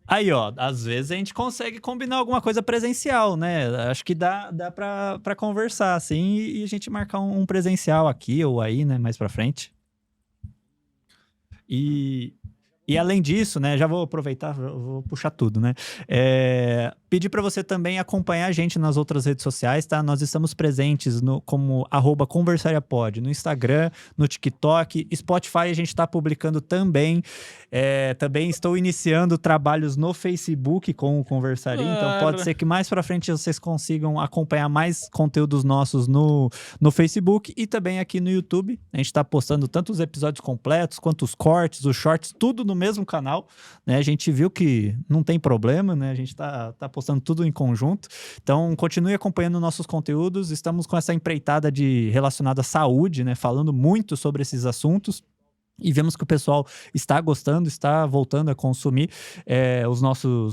Aí, ó, às vezes a gente consegue combinar alguma coisa presencial, né? Acho que dá pra conversar, assim, e a gente marcar um presencial aqui ou aí, né, mais pra frente. E além disso, né, já vou aproveitar, vou puxar tudo, né? Pedir para você também acompanhar a gente nas outras redes sociais, tá? Nós estamos presentes como @conversariapod, no Instagram, no TikTok, Spotify a gente está publicando também. Também estou iniciando trabalhos no Facebook com o Conversaria, então pode ser que mais para frente vocês consigam acompanhar mais conteúdos nossos no Facebook e também aqui no YouTube. A gente está postando tanto os episódios completos quanto os cortes, os shorts, tudo no mesmo canal, né? A gente viu que não tem problema, né? A gente tá postando tudo em conjunto. Então, continue acompanhando nossos conteúdos. Estamos com essa empreitada relacionada à saúde, né? Falando muito sobre esses assuntos. E vemos que o pessoal está gostando, está voltando a consumir os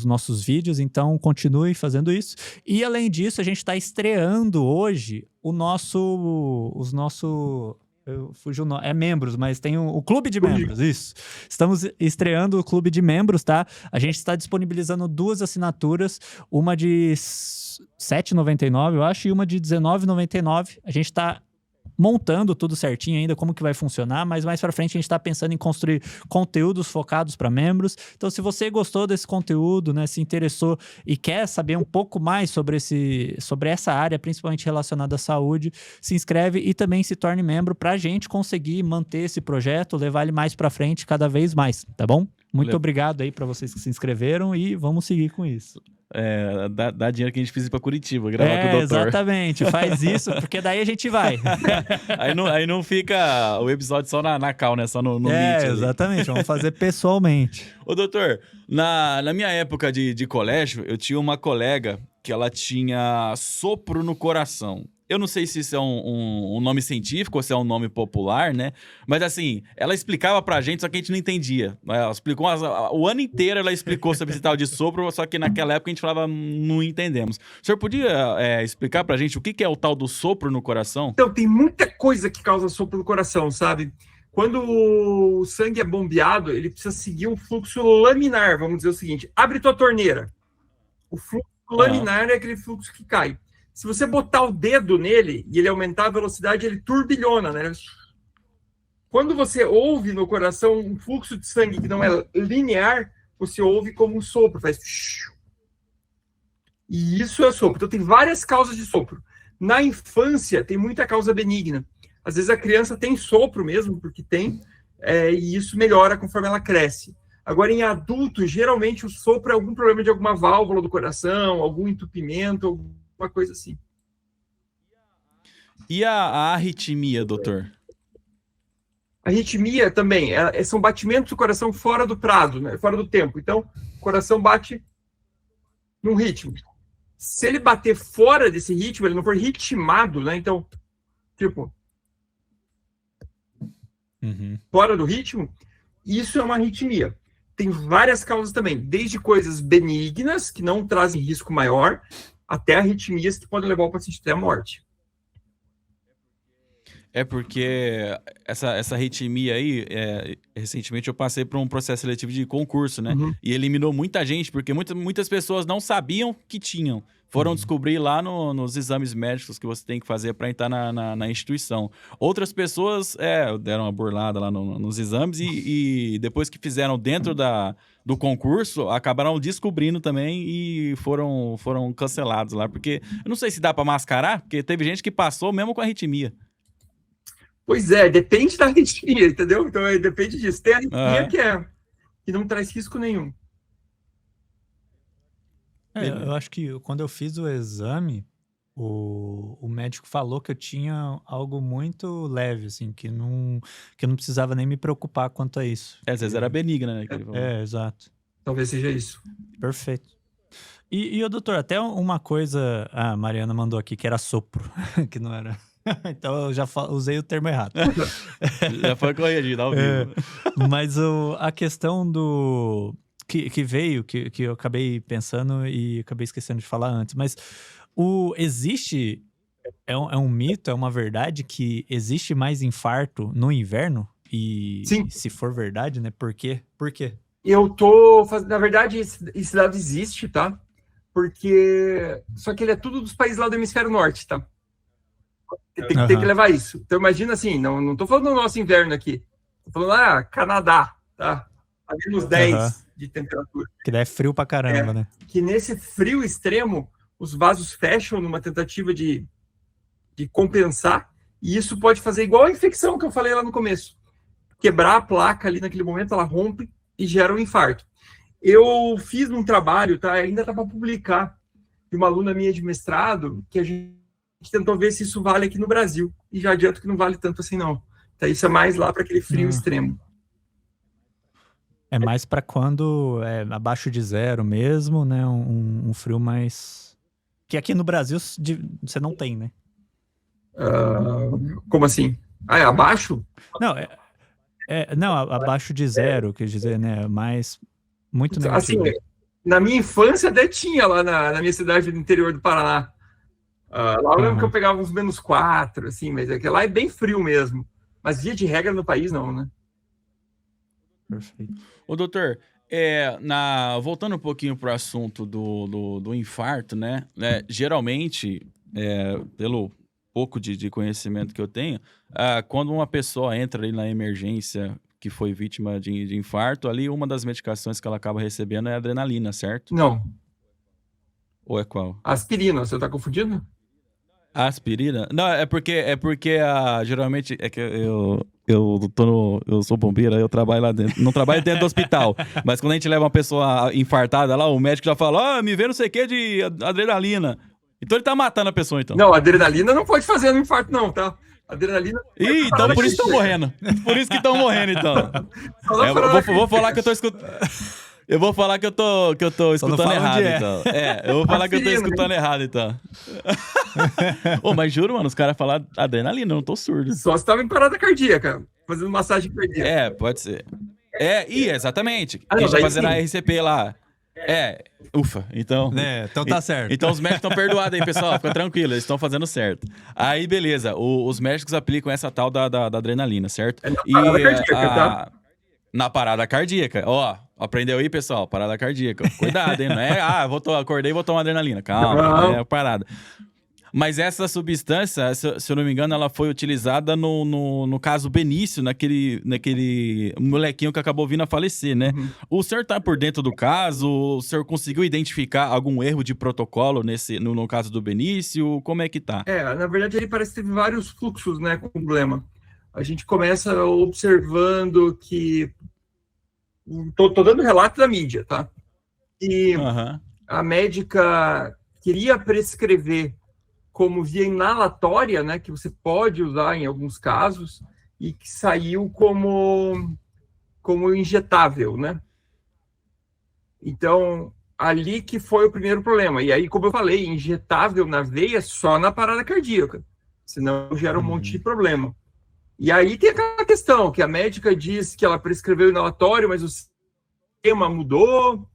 nossos vídeos. Então, continue fazendo isso. E, além disso, a gente está estreando hoje os nossos... Fugiu o nome. membros, mas tem o Clube de Membros, isso. Estamos estreando o Clube de Membros, tá? A gente está disponibilizando 2 assinaturas, uma de R$ 7,99, eu acho, e uma de R$ 19,99. A gente está montando tudo certinho ainda, como que vai funcionar, mas mais pra frente a gente tá pensando em construir conteúdos focados para membros. Então, se você gostou desse conteúdo, né, se interessou e quer saber um pouco mais sobre essa área, principalmente relacionada à saúde, se inscreve e também se torne membro pra gente conseguir manter esse projeto, levar ele mais pra frente cada vez mais, tá bom? Muito obrigado aí pra vocês que se inscreveram e vamos seguir com isso. Dá dinheiro que a gente precisa ir pra Curitiba, gravar com o doutor. Exatamente, faz isso, porque daí a gente vai. aí não fica o episódio só na cal, né? Só no Meet. Exatamente, vamos fazer pessoalmente. Ô, doutor, na minha época de colégio, eu tinha uma colega que ela tinha sopro no coração. Eu não sei se isso é um nome científico ou se é um nome popular, né? Mas assim, ela explicava pra gente, só que a gente não entendia. Ela explicou o ano inteiro, ela explicou sobre esse tal de sopro, só que naquela época a gente falava, não entendemos. O senhor podia explicar pra gente o que é o tal do sopro no coração? Então, tem muita coisa que causa sopro no coração, sabe? Quando o sangue é bombeado, ele precisa seguir um fluxo laminar, vamos dizer o seguinte. Abre tua torneira. O fluxo laminar é aquele fluxo que cai. Se você botar o dedo nele e ele aumentar a velocidade, ele turbilhona, né? Quando você ouve no coração um fluxo de sangue que não é linear, você ouve como um sopro, faz... E isso é sopro. Então, tem várias causas de sopro. Na infância, tem muita causa benigna. Às vezes a criança tem sopro mesmo, porque tem, e isso melhora conforme ela cresce. Agora, em adulto, geralmente o sopro é algum problema de alguma válvula do coração, algum entupimento, alguma coisa assim. E a arritmia, doutor? A arritmia também, são batimentos do coração fora do prazo, né? Fora do tempo. Então, o coração bate num ritmo. Se ele bater fora desse ritmo, ele não for ritmado, né? Então, tipo, fora do ritmo, isso é uma arritmia. Tem várias causas também, desde coisas benignas, que não trazem risco maior, até arritmias que podem levar o paciente até a morte. É porque essa arritmia aí, recentemente eu passei por um processo seletivo de concurso, né? E eliminou muita gente, porque muitas pessoas não sabiam que tinham. Foram descobrir lá nos exames médicos que você tem que fazer para entrar na instituição. Outras pessoas deram uma burlada lá nos exames e depois que fizeram dentro do concurso, acabaram descobrindo também e foram cancelados lá. Porque eu não sei se dá para mascarar, porque teve gente que passou mesmo com arritmia. Pois é, depende da arritmia, entendeu? Então, depende disso. Tem arritmia que não traz risco nenhum. Eu acho que quando eu fiz o exame, o médico falou que eu tinha algo muito leve, assim, que eu não precisava nem me preocupar quanto a isso. Às vezes era benigna, né? Exato. Talvez seja isso. Perfeito. E doutor, até uma coisa... A Mariana mandou aqui, que era sopro, que não era... Então eu já usei o termo errado. Já foi corrigido ao vivo. Mas a questão do... Que veio, que eu acabei pensando e acabei esquecendo de falar antes. Mas existe... É um mito, é uma verdade que existe mais infarto no inverno? E Sim. Se for verdade, né? Por quê? Por quê? Eu tô fazendo... Na verdade, esse dado existe, tá? Porque... Só que ele é tudo dos países lá do hemisfério norte, tá? Tem que levar isso. Então, imagina assim, não tô falando do nosso inverno aqui. Tô falando, Canadá, tá? A menos 10 de temperatura. Que daí é frio pra caramba, né? Que nesse frio extremo, os vasos fecham numa tentativa de compensar, e isso pode fazer igual a infecção que eu falei lá no começo. Quebrar a placa ali naquele momento, ela rompe e gera um infarto. Eu fiz um trabalho, tá? Ainda tá para publicar, de uma aluna minha de mestrado, que a gente tentou ver se isso vale aqui no Brasil. E já adianto que não vale tanto assim, não. Então, isso é mais lá para aquele frio extremo. É mais para quando é abaixo de zero mesmo, né? Um frio mais... Que aqui no Brasil você não tem, né? Como assim? É abaixo? Não, não, abaixo de zero, quer dizer, né? Mais... Muito negativo. Assim, na minha infância até tinha lá na minha cidade do interior do Paraná. Lá eu lembro que eu pegava uns -4, assim, mas lá é bem frio mesmo. Mas via de regra no país, não, né? Perfeito. Ô, doutor, voltando um pouquinho pro assunto do infarto, né? Geralmente, pelo pouco de conhecimento que eu tenho, quando uma pessoa entra ali na emergência que foi vítima de infarto, ali uma das medicações que ela acaba recebendo é a adrenalina, certo? Não. Ou é qual? Aspirina, você tá confundindo? Aspirina? Não, é porque geralmente é que eu sou bombeiro, aí eu trabalho lá dentro. Não trabalho dentro do hospital, mas quando a gente leva uma pessoa infartada lá, o médico já fala, me vê não sei o que de adrenalina. Então ele tá matando a pessoa, então. Não, adrenalina não pode fazer no infarto, não, tá? Adrenalina... Ih, então por isso estão morrendo. Por isso que estão morrendo, então. Vou falar que eu tô escutando... Eu vou falar que eu tô escutando errado, então. Eu vou falar que eu tô escutando errado, então. Mas juro, mano, os caras falam adrenalina, eu não tô surdo. Só se tava em parada cardíaca, fazendo massagem cardíaca. Pode ser. Exatamente. Quem tá fazendo a RCP lá. Ufa, então... Então tá certo. Então os médicos estão perdoados aí, pessoal, fica tranquilo, eles estão fazendo certo. Aí, beleza, os médicos aplicam essa tal da adrenalina, certo? Na parada cardíaca, tá? Na parada cardíaca, aprendeu aí, pessoal? Parada cardíaca. Cuidado, hein? Não é, acordei e vou tomar adrenalina. Calma, é a parada. Mas essa substância, se eu não me engano, ela foi utilizada no caso Benício, naquele molequinho que acabou vindo a falecer, né? Uhum. O senhor tá por dentro do caso? O senhor conseguiu identificar algum erro de protocolo no caso do Benício? Como é que tá? Na verdade, ele parece que teve vários fluxos, né, com o problema. A gente começa observando que... Tô dando relato da mídia, tá? E a médica queria prescrever como via inalatória, né, que você pode usar em alguns casos, e que saiu como injetável, né? Então, ali que foi o primeiro problema. E aí, como eu falei, injetável na veia só na parada cardíaca, senão gera um monte de problema. E aí tem aquela questão, que a médica diz que ela prescreveu inalatório, mas o sistema mudou,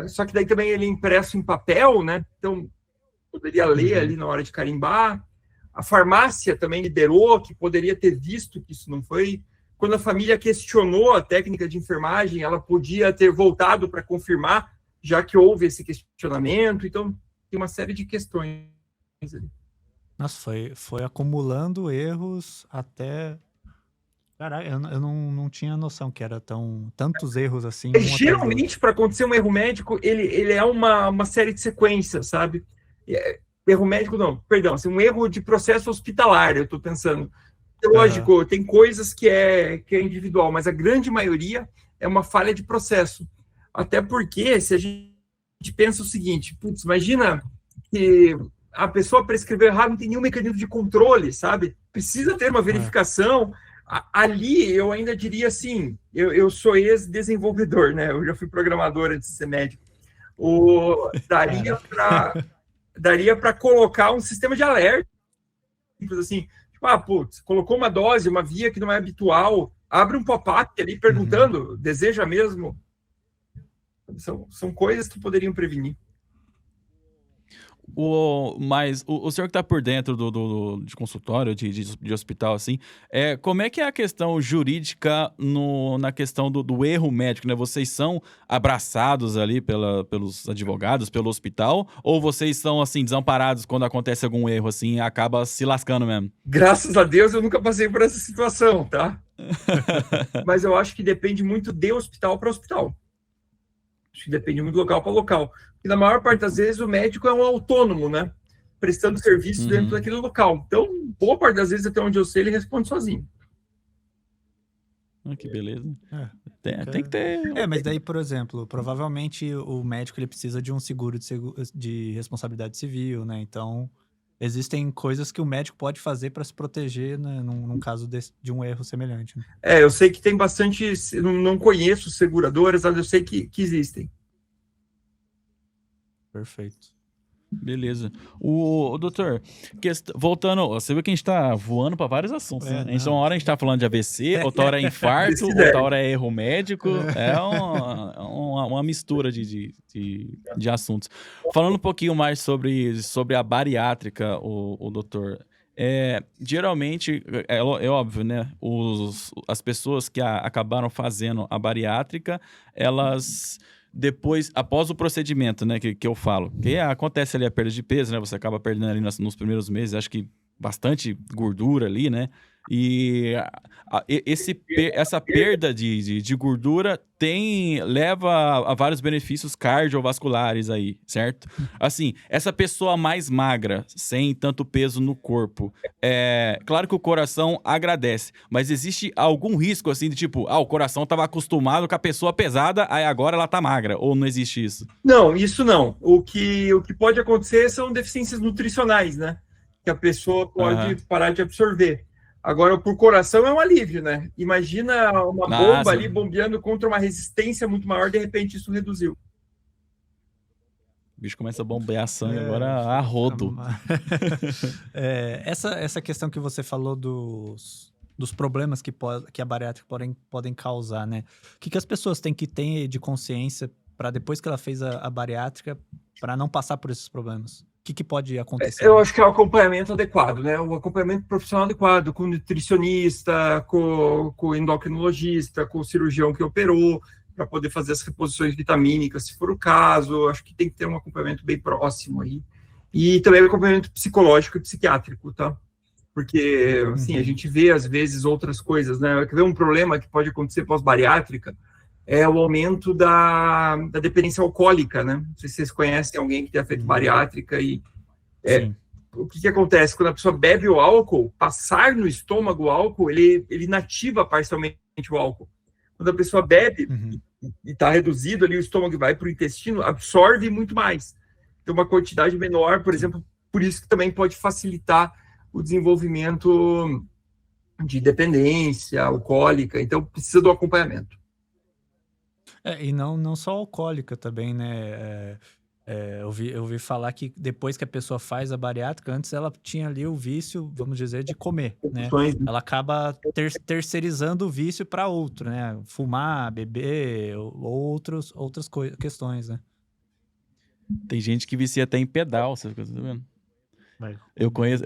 só que daí também ele é impresso em papel, né? Então, poderia ler ali na hora de carimbar. A farmácia também liberou que poderia ter visto que isso não foi. Quando a família questionou a técnica de enfermagem, ela podia ter voltado para confirmar, já que houve esse questionamento. Então, tem uma série de questões ali. Nossa, foi acumulando erros até... Caraca, eu não tinha noção que era tantos erros assim. Geralmente, para acontecer um erro médico, ele é uma série de sequências, sabe? Erro médico, não, perdão, assim, um erro de processo hospitalar, eu estou pensando. Lógico, tem coisas que é individual, mas a grande maioria é uma falha de processo. Até porque, se a gente pensa o seguinte, putz, imagina que a pessoa prescreveu errado, não tem nenhum mecanismo de controle, sabe? Precisa ter uma verificação. Ali, eu ainda diria assim, eu sou ex-desenvolvedor, né? Eu já fui programador antes de ser médico. Daria para colocar um sistema de alerta. Assim, tipo, putz, colocou uma dose, uma via que não é habitual, abre um pop-up ali perguntando, deseja mesmo? São coisas que poderiam prevenir. Mas o senhor que está por dentro de consultório, de hospital, assim, como é que é a questão jurídica na questão do erro médico, né? Vocês são abraçados ali pelos advogados, pelo hospital, ou vocês são, assim, desamparados quando acontece algum erro, assim, e acaba se lascando mesmo? Graças a Deus eu nunca passei por essa situação, tá? Mas eu acho que depende muito de hospital para hospital. Acho que depende muito do local para local. E na maior parte das vezes o médico é um autônomo, né? Prestando serviço dentro daquele local. Então, boa parte das vezes, até onde eu sei, ele responde sozinho. Que beleza. Tem que ter... mas daí, por exemplo, provavelmente o médico ele precisa de um seguro de responsabilidade civil, né? Então, existem coisas que o médico pode fazer para se proteger, né, num caso de um erro semelhante. Né? Eu sei que tem bastante... Não conheço seguradoras, mas eu sei que existem. Perfeito. Beleza. Doutor, voltando, você viu que a gente tá voando para vários assuntos, né? Uma hora a gente tá falando de AVC, outra hora é infarto, outra hora é erro médico. É uma mistura de assuntos. Falando um pouquinho mais sobre a bariátrica, o doutor. Geralmente, é óbvio, né? As pessoas que acabaram fazendo a bariátrica, elas... Depois, após o procedimento, né, que eu falo, que acontece ali a perda de peso, né, você acaba perdendo ali nos primeiros meses, acho que bastante gordura ali, né, e essa perda de gordura leva a vários benefícios cardiovasculares aí, certo? Assim, essa pessoa mais magra, sem tanto peso no corpo, claro que o coração agradece, mas existe algum risco, assim, de tipo, o coração estava acostumado com a pessoa pesada, aí agora ela tá magra, ou não existe isso? Não, isso não. O que pode acontecer são deficiências nutricionais, né? Que a pessoa pode parar de absorver. Agora, por coração é um alívio, né? Imagina uma bomba ali bombeando contra uma resistência muito maior, de repente isso reduziu. O bicho começa a bombear sangue agora a rodo. Essa questão que você falou dos problemas que a bariátrica podem causar, né? O que as pessoas têm que ter de consciência para depois que ela fez a bariátrica, para não passar por esses problemas? O que pode acontecer? Eu acho que é o acompanhamento adequado, né? O acompanhamento profissional adequado, com o nutricionista, com o endocrinologista, com o cirurgião que operou, para poder fazer as reposições vitamínicas, se for o caso. Acho que tem que ter um acompanhamento bem próximo aí. E também acompanhamento psicológico e psiquiátrico, tá? Porque, assim, a gente vê, às vezes, outras coisas, né? Quer ver um problema que pode acontecer pós-bariátrica? É o aumento da dependência alcoólica, né? Não sei se vocês conhecem alguém que tenha feito bariátrica e... o que acontece? Quando a pessoa bebe o álcool, passar no estômago o álcool, ele inativa parcialmente o álcool. Quando a pessoa bebe e está reduzido ali, o estômago vai para o intestino, absorve muito mais. Tem uma quantidade menor, por exemplo, por isso que também pode facilitar o desenvolvimento de dependência alcoólica, então precisa do acompanhamento. E não só alcoólica também, né? Eu ouvi falar que depois que a pessoa faz a bariátrica, antes ela tinha ali o vício, vamos dizer, de comer, né? Ela acaba terceirizando o vício para outro, né? Fumar, beber, outras questões, né? Tem gente que vicia até em pedal, você fica vendo? Eu conheço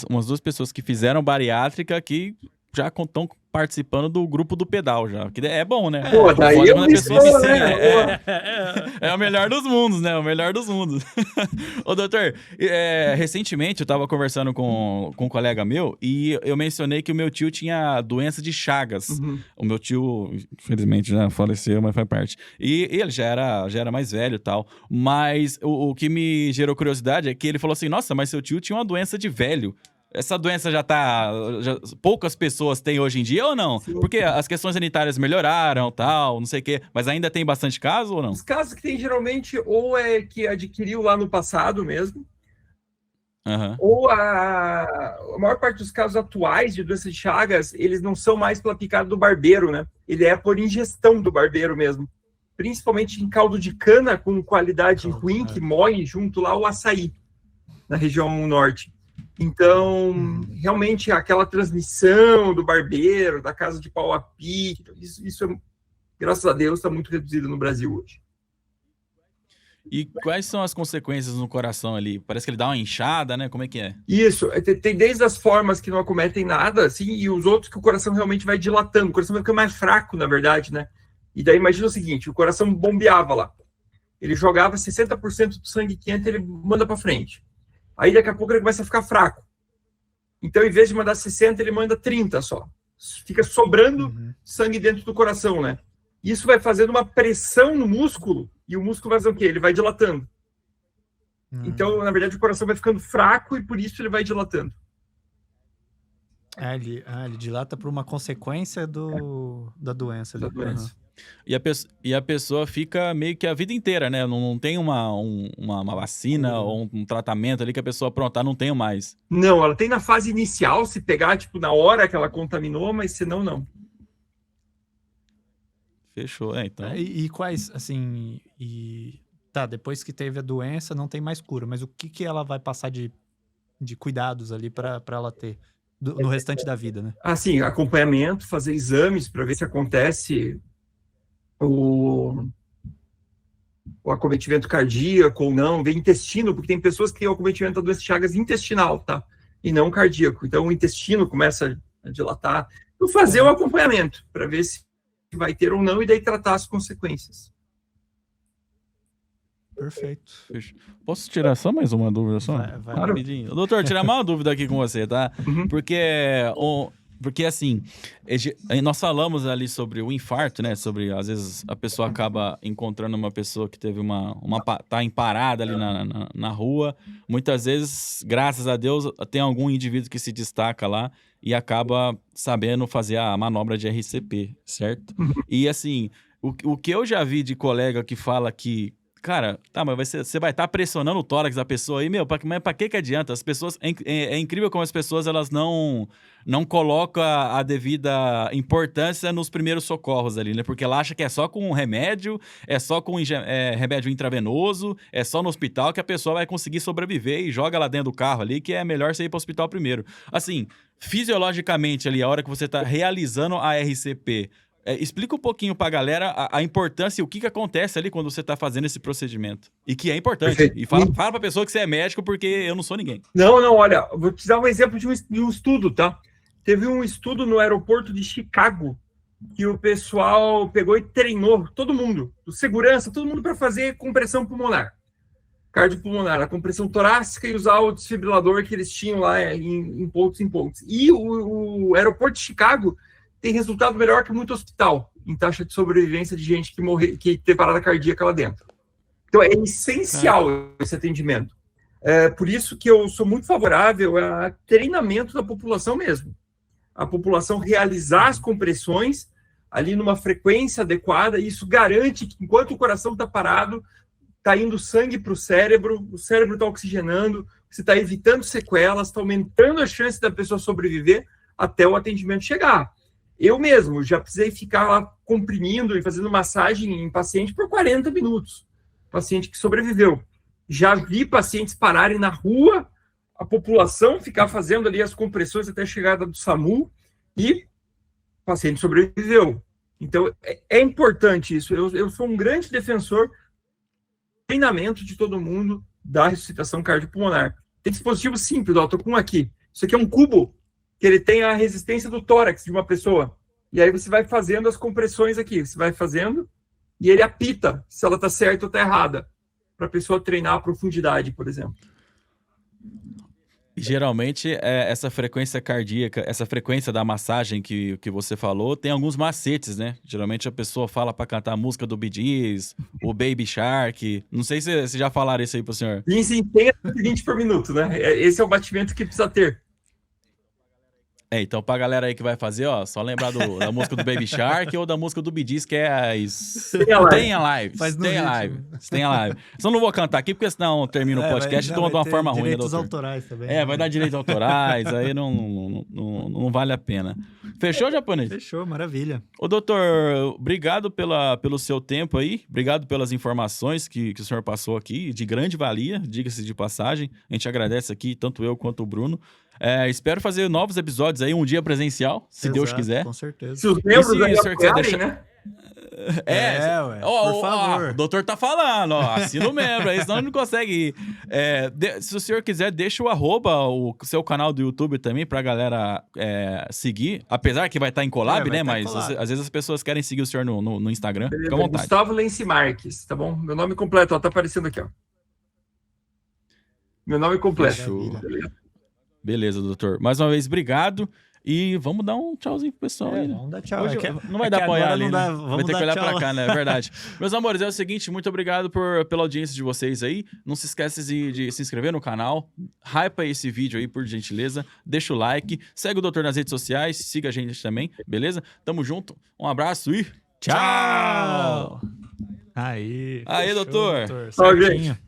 umas duas pessoas que fizeram bariátrica que já estão participando do grupo do pedal já. Que é bom, né? Pô, daí eu é o melhor dos mundos, né? O melhor dos mundos. Ô, doutor, recentemente eu tava conversando com um colega meu e eu mencionei que o meu tio tinha doença de Chagas. O meu tio, infelizmente, já faleceu, mas faz parte. E ele já era mais velho e tal. Mas o que me gerou curiosidade é que ele falou assim, nossa, mas seu tio tinha uma doença de velho. Essa doença poucas pessoas têm hoje em dia ou não? Sim. Porque as questões sanitárias melhoraram, tal, não sei o quê. Mas ainda tem bastante caso ou não? Os casos que tem geralmente ou é que adquiriu lá no passado mesmo, ou a maior parte dos casos atuais de doença de Chagas, eles não são mais pela picada do barbeiro, né? Ele é por ingestão do barbeiro mesmo. Principalmente em caldo de cana com qualidade ruim, que moe junto lá o açaí, na região norte. Então, realmente, aquela transmissão do barbeiro, da casa de pau a pique, isso graças a Deus, está muito reduzido no Brasil hoje. E quais são as consequências no coração ali? Parece que ele dá uma inchada, né? Como é que é? Isso, tem desde as formas que não acometem nada, assim, e os outros que o coração realmente vai dilatando, o coração vai ficando mais fraco, na verdade, né? E daí imagina o seguinte, o coração bombeava lá, ele jogava 60% do sangue quente, ele manda para frente. Aí daqui a pouco ele começa a ficar fraco. Então, em vez de mandar 60, ele manda 30 só. Fica sobrando sangue dentro do coração, né? Isso vai fazendo uma pressão no músculo, e o músculo vai fazer o quê? Ele vai dilatando. Então, na verdade, o coração vai ficando fraco e por isso ele vai dilatando. Ele dilata por uma consequência da doença. Da doença. E a pessoa fica meio que a vida inteira, né? Não tem uma vacina ou um tratamento ali que a pessoa, pronto, não tenho mais. Não, ela tem na fase inicial, se pegar, tipo, na hora que ela contaminou, mas senão, não. Fechou, então. E quais, assim... Tá, depois que teve a doença, não tem mais cura, mas o que ela vai passar de cuidados ali para ela ter no restante da vida, né? Assim, acompanhamento, fazer exames para ver se acontece o acometimento cardíaco ou não, ver intestino, porque tem pessoas que têm o acometimento da doença de Chagas intestinal, tá? E não cardíaco. Então, o intestino começa a dilatar. Então, fazer o acompanhamento para ver se vai ter ou não e daí tratar as consequências. Perfeito. Posso tirar só mais uma dúvida só? Vai. Rapidinho. Doutor, tirar mais uma dúvida aqui com você, tá? Porque assim, nós falamos ali sobre o infarto, né? Sobre, às vezes, a pessoa acaba encontrando uma pessoa que teve tá parada ali na rua. Muitas vezes, graças a Deus, tem algum indivíduo que se destaca lá e acaba sabendo fazer a manobra de RCP, certo? E assim, o que eu já vi de colega que fala que cara, tá, mas você vai estar pressionando o tórax da pessoa aí, meu, mas pra que adianta? As pessoas, é incrível como as pessoas, elas não colocam a devida importância nos primeiros socorros ali, né? Porque ela acha que é só com remédio, é só com remédio intravenoso, é só no hospital que a pessoa vai conseguir sobreviver e joga lá dentro do carro ali, que é melhor você ir pro hospital primeiro. Assim, fisiologicamente ali, a hora que você tá realizando a RCP, explica um pouquinho pra galera a importância e o que acontece ali quando você tá fazendo esse procedimento. E que é importante. Perfeito. E fala pra pessoa que você é médico, porque eu não sou ninguém. Não, olha, vou te dar um exemplo de um estudo, tá? Teve um estudo no aeroporto de Chicago, que o pessoal pegou e treinou todo mundo, do segurança, todo mundo para fazer compressão pulmonar. cardiopulmonar, a compressão torácica e usar o desfibrilador que eles tinham lá em pontos. E o aeroporto de Chicago tem resultado melhor que muito hospital em taxa de sobrevivência de gente que teve parada cardíaca lá dentro. Então é essencial esse atendimento. Por isso que eu sou muito favorável a treinamento da população mesmo. A população realizar as compressões ali numa frequência adequada, e isso garante que enquanto o coração está parado, está indo sangue para o cérebro está oxigenando, você está evitando sequelas, está aumentando a chance da pessoa sobreviver até o atendimento chegar. Eu mesmo já precisei ficar lá comprimindo e fazendo massagem em paciente por 40 minutos. Paciente que sobreviveu. Já vi pacientes pararem na rua, a população ficar fazendo ali as compressões até a chegada do SAMU e o paciente sobreviveu. Então, é importante isso. Eu sou um grande defensor do treinamento de todo mundo da ressuscitação cardiopulmonar. Tem dispositivo simples, ó, tô com um aqui. Isso aqui é um cubo que ele tem a resistência do tórax de uma pessoa. E aí você vai fazendo as compressões aqui. Você vai fazendo e ele apita se ela está certa ou está errada, para a pessoa treinar a profundidade, por exemplo. Geralmente, essa frequência cardíaca, essa frequência da massagem que você falou, tem alguns macetes, né? Geralmente a pessoa fala para cantar a música do Bee Gees, o Baby Shark. Não sei se já falaram isso aí pro senhor. Sim, tem 20 por minuto, né? Esse é o batimento que precisa ter. Então pra galera aí que vai fazer, ó, só lembrar da música do Baby Shark ou da música do Bee Gees, que é Stay Alive. Stay Alive. Só não vou cantar aqui, porque senão termina o podcast e de uma forma ruim, né, direitos doutor? autorais também. Vai dar direitos autorais, aí não vale a pena. Fechou, japonês? Fechou, maravilha. Ô, doutor, obrigado pelo seu tempo aí, obrigado pelas informações que o senhor passou aqui, de grande valia, diga-se de passagem. A gente agradece aqui, tanto eu quanto o Bruno. Espero fazer novos episódios aí, um dia presencial, se Deus quiser. Com certeza. Se os membros E se aí o senhor quiser apoiarem, deixar- né? Ué, por favor. O doutor tá falando, ó, assina o membro, aí senão ele não consegue ir. Se o senhor quiser, deixa o arroba, o seu canal do YouTube também pra galera seguir, apesar que vai estar em collab, né, mas às vezes as pessoas querem seguir o senhor no Instagram, fica à vontade. Gustavo Lenci Marques, tá bom? Meu nome completo, ó, tá aparecendo aqui, ó. Meu nome completo. Fechou. Beleza, doutor. Mais uma vez, obrigado. E vamos dar um tchauzinho pro pessoal aí, né? Vamos dar tchau. Hoje não vai dar pra olhar ali, né? Vamos Vai ter dar que olhar tchau. pra cá, né? É verdade. Meus amores, é o seguinte, muito obrigado pela audiência de vocês aí. Não se esquece de se inscrever no canal. Hypa esse vídeo aí, por gentileza. Deixa o like. Segue o doutor nas redes sociais. Siga a gente também, beleza? Tamo junto. Um abraço e Tchau! Aí, Aí, fechou, doutor. Tchau, gente. Certinho.